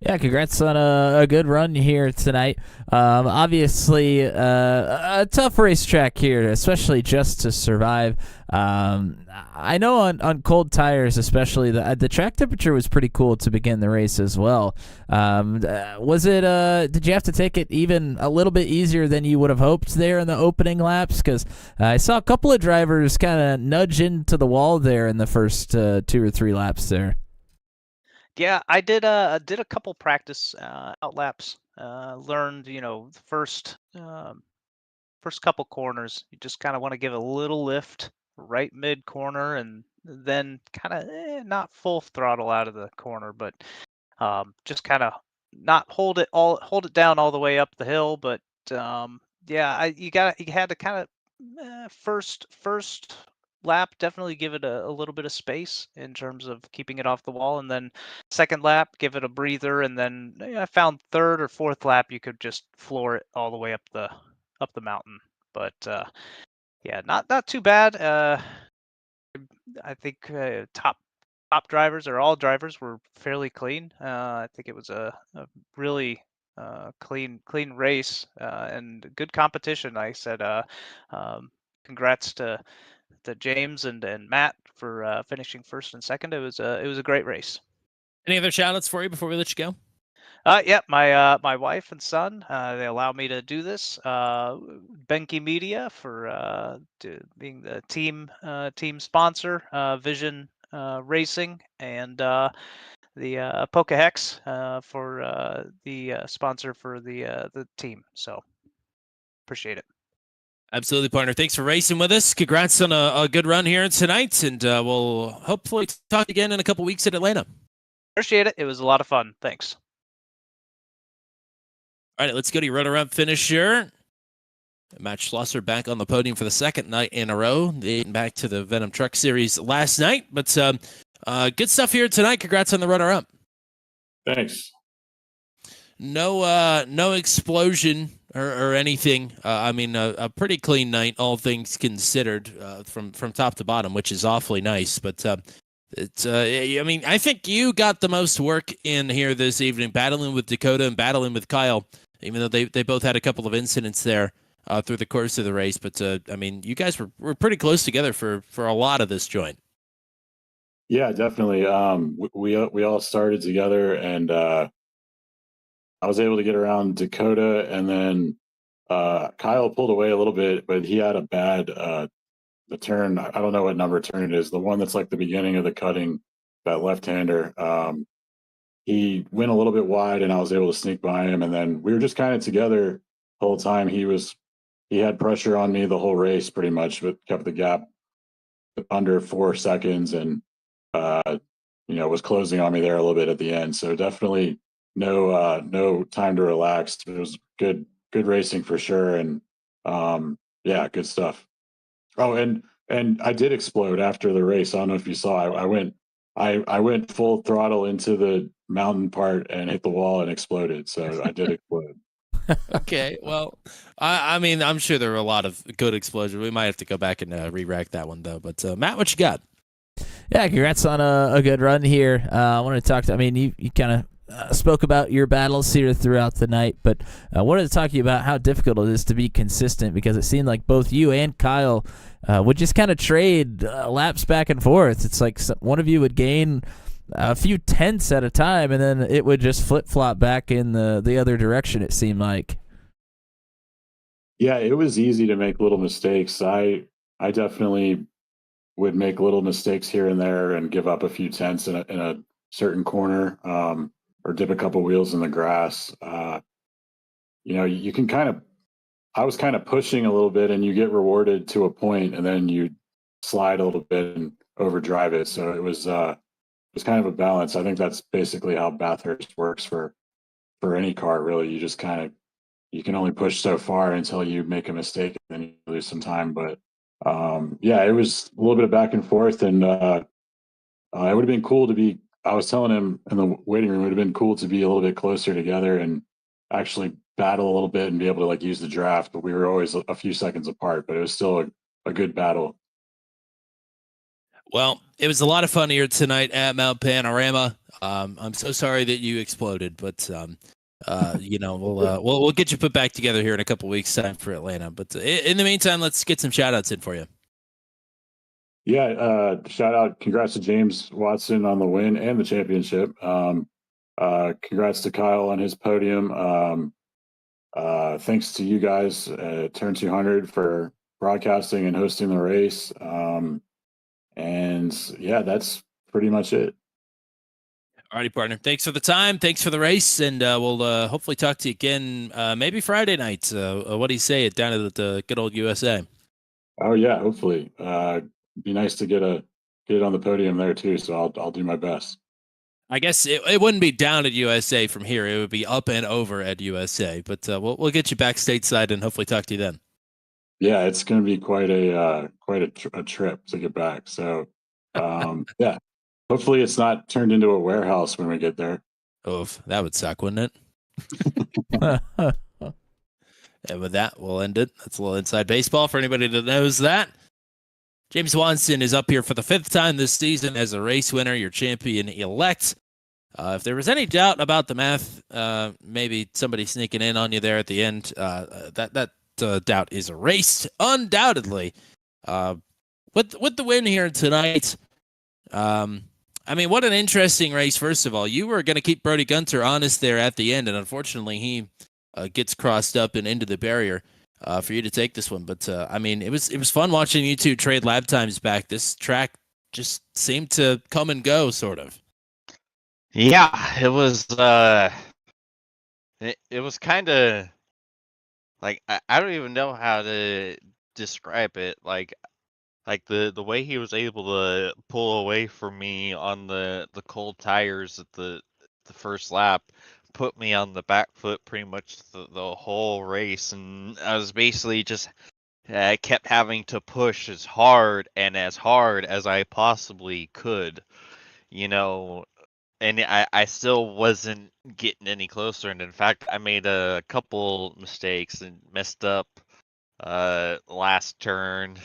Yeah, congrats on a good run here tonight. Obviously, a tough racetrack here, especially just to survive. I know on cold tires, especially, the track temperature was pretty cool to begin the race as well. Was it? Did you have to take it even a little bit easier than you would have hoped there in the opening laps? Because I saw a couple of drivers kind of nudge into the wall there in the first 2 or 3 laps there. Yeah, I did a couple practice out laps. Learned, the first couple corners, you just kind of want to give a little lift right mid corner, and then kind of not full throttle out of the corner, but just kind of not hold it down all the way up the hill. But yeah, you had to kind of first lap definitely give it a little bit of space in terms of keeping it off the wall, and then second lap give it a breather, and then I found 3rd or 4th lap you could just floor it all the way up the mountain. But yeah, not too bad. I think top drivers, or all drivers, were fairly clean. I think it was a really clean race and good competition. Like I said, congrats to James and Matt for finishing first and second. It was a great race. Any other shout outs for you before we let you go? Yeah, my wife and son, they allow me to do this. Benke Media for being the team sponsor, Vision Racing, and the Pokehex for the sponsor for the team. So appreciate it. Absolutely, partner. Thanks for racing with us. Congrats on a good run here tonight, and we'll hopefully talk again in a couple weeks at Atlanta. Appreciate it. It was a lot of fun. Thanks. All right, let's go to your runner-up finisher. Matt Schlosser back on the podium for the second night in a row. They went back to the Venom Truck Series last night, but good stuff here tonight. Congrats on the runner-up. Thanks. No explosion or anything. I mean, a pretty clean night, all things considered, from top to bottom, which is awfully nice. But I mean, I think you got the most work in here this evening, battling with Dakota and battling with Kyle, even though they both had a couple of incidents there through the course of the race. But I mean, you guys were pretty close together for a lot of this joint. Yeah, definitely. We all started together, and I was able to get around Dakota, and then Kyle pulled away a little bit, but he had a bad the turn. I don't know what number turn it is. The one that's like the beginning of the cutting, that left-hander. He went a little bit wide, and I was able to sneak by him, and then we were just kind of together the whole time. He had pressure on me the whole race pretty much, but kept the gap under 4 seconds, and was closing on me there a little bit at the end. So definitely no time to relax. It was good racing for sure, and yeah, good stuff. Oh, and I did explode after the race. I don't know if you saw. I went full throttle into the mountain part and hit the wall and exploded. So I did explode. Okay, well, I mean, I'm sure there were a lot of good explosions. We might have to go back and re-rack that one, though. But, Matt, what you got? Yeah, congrats on a good run here. I wanted to talk to, I mean, you kind of spoke about your battles here throughout the night, but I wanted to talk to you about how difficult it is to be consistent, because it seemed like both you and Kyle would just kind of trade laps back and forth. It's like one of you would gain a few tenths at a time, and then it would just flip-flop back in the other direction, it seemed like. Yeah, it was easy to make little mistakes. I definitely would make little mistakes here and there and give up a few tenths in a certain corner, or dip a couple wheels in the grass. You can I was kind of pushing a little bit, and you get rewarded to a point, and then you slide a little bit and overdrive it. So it was kind of a balance. I think that's basically how Bathurst works for any car, really. You just you can only push so far until you make a mistake, and then you lose some time. But yeah, it was a little bit of back and forth, and it would have been cool to be. I was telling him in the waiting room, it would have been cool to be a little bit closer together and actually battle a little bit and be able to use the draft. But we were always a few seconds apart. But it was still a good battle. Well, it was a lot of fun here tonight at Mount Panorama. I'm so sorry that you exploded, but we'll get you put back together here in a couple weeks' time for Atlanta. But in the meantime, let's get some shout outs in for you. Yeah, shout out, congrats to James Watson on the win and the championship. Congrats to Kyle on his podium. Thanks to you guys at Turn 200 for broadcasting and hosting the race. And yeah, that's pretty much it. All righty, partner. Thanks for the time. Thanks for the race. And we'll hopefully talk to you again maybe Friday night. What do you say? Down at the good old USA. Oh, yeah, hopefully. Be nice to get it on the podium there, too. So I'll do my best. I guess it wouldn't be down at USA from here. It would be up and over at USA. But we'll get you back stateside and hopefully talk to you then. Yeah, it's going to be quite a trip to get back. So, yeah, hopefully it's not turned into a warehouse when we get there. Oh, that would suck, wouldn't it? And with that, we'll end it. That's a little inside baseball for anybody that knows that. James Watson is up here for the 5th time this season as a race winner, your champion elect. If there was any doubt about the math, maybe somebody sneaking in on you there at the end, that doubt is erased undoubtedly. With the win here tonight, I mean, what an interesting race. First of all, you were going to keep Brody Gunter honest there at the end, and unfortunately, he gets crossed up and into the barrier for you to take this one. But I mean, it was fun watching you two trade lap times back. This track just seemed to come and go, sort of. Yeah, it was. It was kind of like I don't even know how to describe it. Like the way he was able to pull away from me on the cold tires at the first lap put me on the back foot pretty much the whole race, and I was basically just kept having to push as hard as I possibly could, you know, and I still wasn't getting any closer, and in fact I made a couple mistakes and messed up last turn.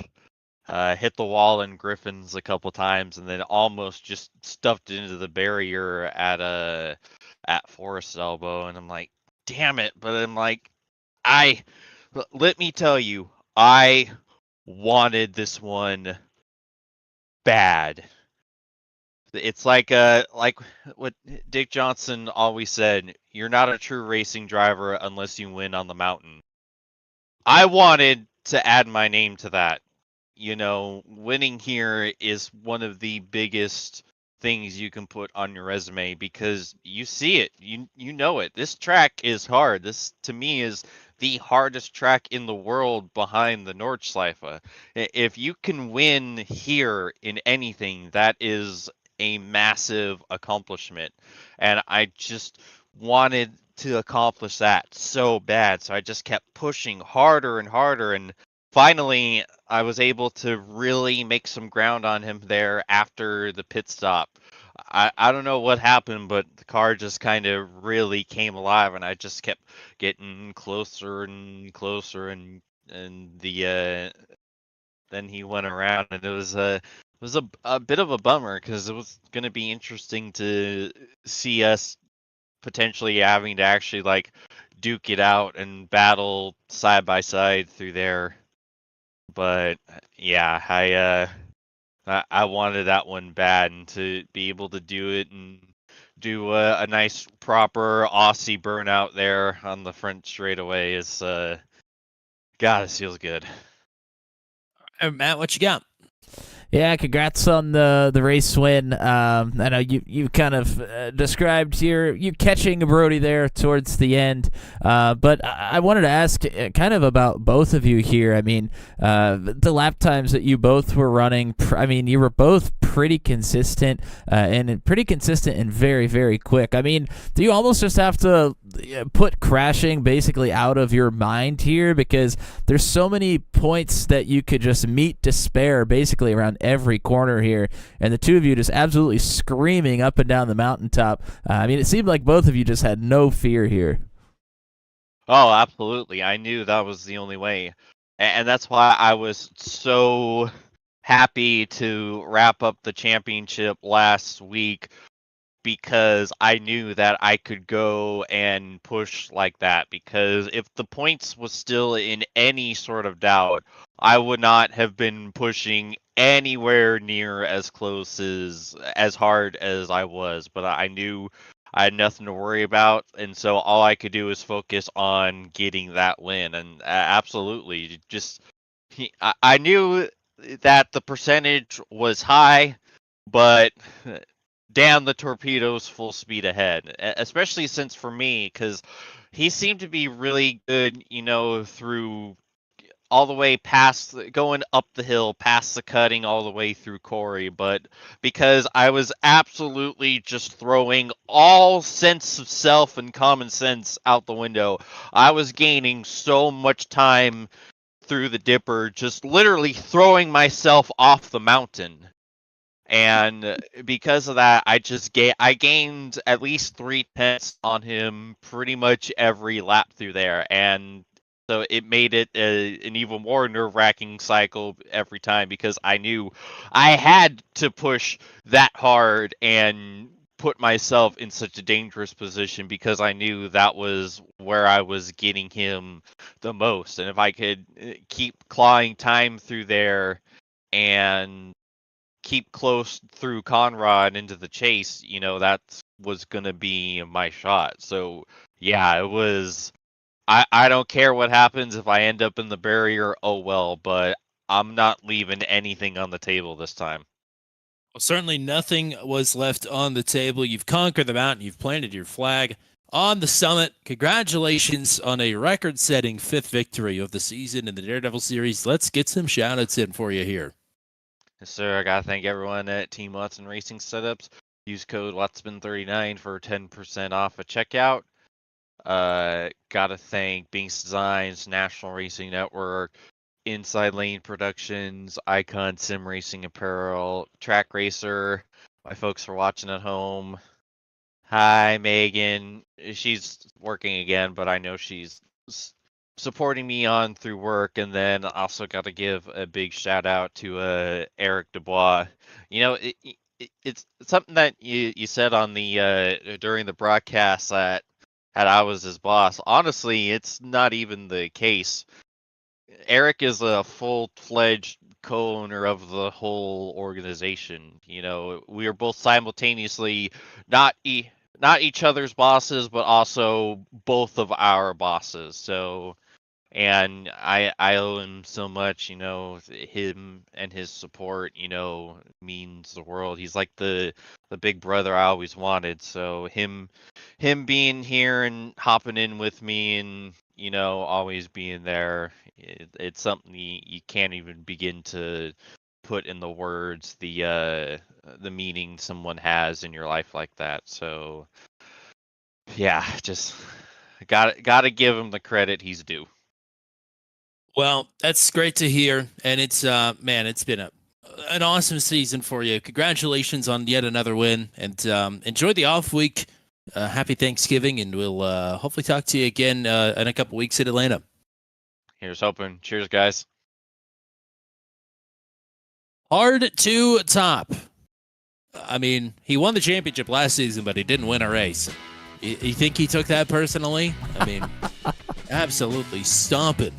Hit the wall in Griffins a couple times, and then almost just stuffed into the barrier at Forest Elbow, and I'm like, damn it! But I'm like, let me tell you, I wanted this one bad. It's like what Dick Johnson always said: you're not a true racing driver unless you win on the mountain. I wanted to add my name to that. You know, winning here is one of the biggest things you can put on your resume because you see it, you know it. This track is hard. This to me is the hardest track in the world behind the Nordschleife. If you can win here in anything, that is a massive accomplishment. And I just wanted to accomplish that so bad. So I just kept pushing harder and harder, and finally I was able to really make some ground on him there after the pit stop. I don't know what happened, but the car just kind of really came alive, and I just kept getting closer and closer, and the then he went around, and it was a bit of a bummer because it was going to be interesting to see us potentially having to actually like duke it out and battle side by side through there. But yeah, I wanted that one bad, and to be able to do it and do a nice proper Aussie burnout there on the front straightaway is God, it feels good. Matt, what you got? Yeah, congrats on the race win. I know you kind of described you catching Brody there towards the end, but I wanted to ask kind of about both of you here. I mean, the lap times that you both were running, I mean, you were both pretty consistent and very, very quick. I mean, do you almost just have to put crashing basically out of your mind here, because there's so many points that you could just meet to spare basically around every corner here, and the two of you just absolutely screaming up and down the mountaintop. I mean, it seemed like both of you just had no fear here. Oh, absolutely. I knew that was the only way. And that's why I was so happy to wrap up the championship last week, because I knew that I could go and push like that. Because if the points was still in any sort of doubt, I would not have been pushing anywhere near as close as hard as I was. But I knew I had nothing to worry about, and so all I could do was focus on getting that win. And absolutely, just I knew that the percentage was high, but damn the torpedoes full speed ahead, especially since for me, because he seemed to be really good, you know, through all the way past going up the hill past the cutting all the way through Corey. But because I was absolutely just throwing all sense of self and common sense out the window, I was gaining so much time through the dipper, just literally throwing myself off the mountain. And because of that, I gained at least 3/10 on him pretty much every lap through there, and so it made it an even more nerve-wracking cycle every time, because I knew I had to push that hard and put myself in such a dangerous position because I knew that was where I was getting him the most. And if I could keep clawing time through there and keep close through Conrad into the chase, that was going to be my shot. So, yeah, it was. I don't care what happens if I end up in the barrier. Oh, well, but I'm not leaving anything on the table this time. Well, certainly nothing was left on the table. You've conquered the mountain. You've planted your flag on the summit. Congratulations on a record-setting 5th victory of the season in the Daredevil series. Let's get some shout-outs in for you here. Yes, sir. I got to thank everyone at Team Watson Racing Setups. Use code WATSMAN39 for 10% off at checkout. Got to thank Binks Designs, National Racing Network, Inside Lane Productions, Icon Sim Racing Apparel, Track Racer, my folks are watching at home. Hi, Megan. She's working again, but I know she's supporting me on through work. And then also got to give a big shout out to Eric Dubois. It's something that you said on the during the broadcast that I was his boss. Honestly, it's not even the case. Eric is a full-fledged co-owner of the whole organization. We are both simultaneously not each other's bosses, but also both of our bosses. So, and I owe him so much. Him and his support, means the world. He's like the big brother I always wanted. So him being here and hopping in with me and always being there, it's something you can't even begin to put in the words the meaning someone has in your life like that. So yeah, just gotta give him the credit he's due. Well, that's great to hear, and it's it's been an awesome season for you. Congratulations on yet another win, and enjoy the off week. Happy Thanksgiving, and we'll hopefully talk to you again in a couple weeks at Atlanta. Here's hoping. Cheers, guys. Hard to top. I mean, he won the championship last season, but he didn't win a race. You think he took that personally? I mean, absolutely stomping.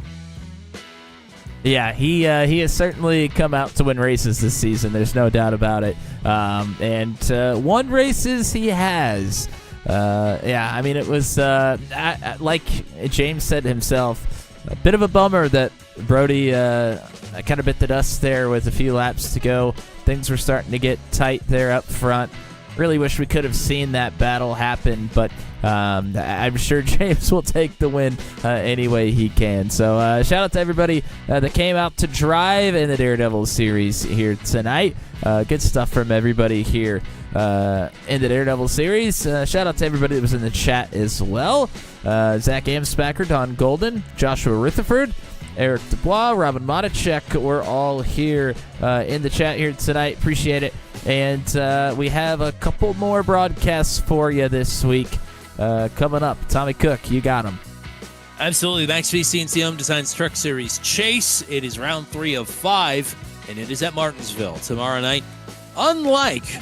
Yeah, he has certainly come out to win races this season. There's no doubt about it. And won races he has. I mean, it was, like James said himself, a bit of a bummer that Brody kind of bit the dust there with a few laps to go. Things were starting to get tight there up front. Really wish we could have seen that battle happen, but I'm sure James will take the win any way he can. So shout out to everybody that came out to drive in the Daredevil series here tonight. Good stuff from everybody here in the Daredevil series. Shout out to everybody that was in the chat as well. Zach Amspacher, Don Golden, Joshua Rutherford, Eric Dubois, Robin Matichek. We're all here in the chat here tonight. Appreciate it. And we have a couple more broadcasts for you this week coming up. Tommy Cook, you got them. Absolutely. Max VC and CM Designs Truck Series Chase. It is round 3 of 5, and it is at Martinsville tomorrow night. Unlike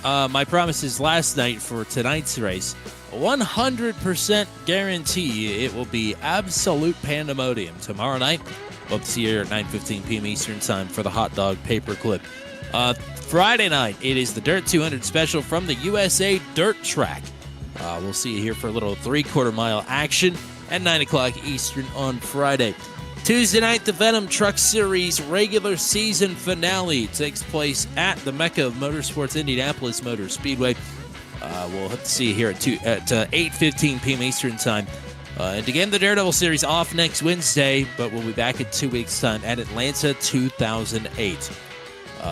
my promises last night for tonight's race, 100% guarantee it will be absolute pandemonium tomorrow night. Hope to see you here at 9:15 p.m. Eastern Time for the Hot Dog Paperclip. Friday night, it is the Dirt 200 special from the USA Dirt Track. We'll see you here for a little 3/4 mile action at 9 o'clock Eastern on Friday. Tuesday night, the Venom Truck Series regular season finale takes place at the Mecca of Motorsports, Indianapolis Motor Speedway. We'll have to see you here at 8:15 p.m. Eastern Time. And again, the Daredevil Series off next Wednesday, but we'll be back in 2 weeks' time at Atlanta 2008.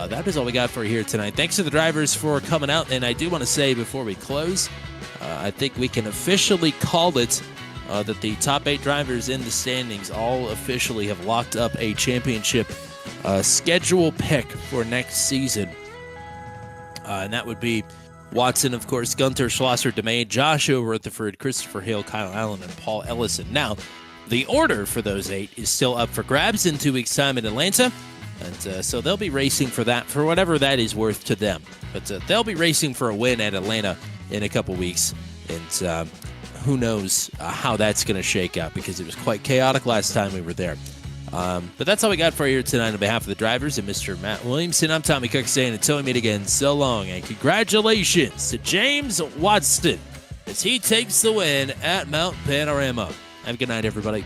That is all we got for you here tonight. Thanks to the drivers for coming out. And I do want to say before we close, I think we can officially call it that the top 8 drivers in the standings all officially have locked up a championship schedule pick for next season. And that would be Watson, of course, Gunther, Schlosser, DeMay, Joshua Rutherford, Christopher Hale, Kyle Allen, and Paul Ellison. Now, the order for those 8 is still up for grabs in 2 weeks' time in Atlanta. And so they'll be racing for that, for whatever that is worth to them. But they'll be racing for a win at Atlanta in a couple weeks. And who knows how that's going to shake out, because it was quite chaotic last time we were there. But that's all we got for you here tonight. On behalf of the drivers and Mr. Matt Williamson, I'm Tommy Cook saying until we meet again, so long, and congratulations to James Watson as he takes the win at Mount Panorama. Have a good night, everybody.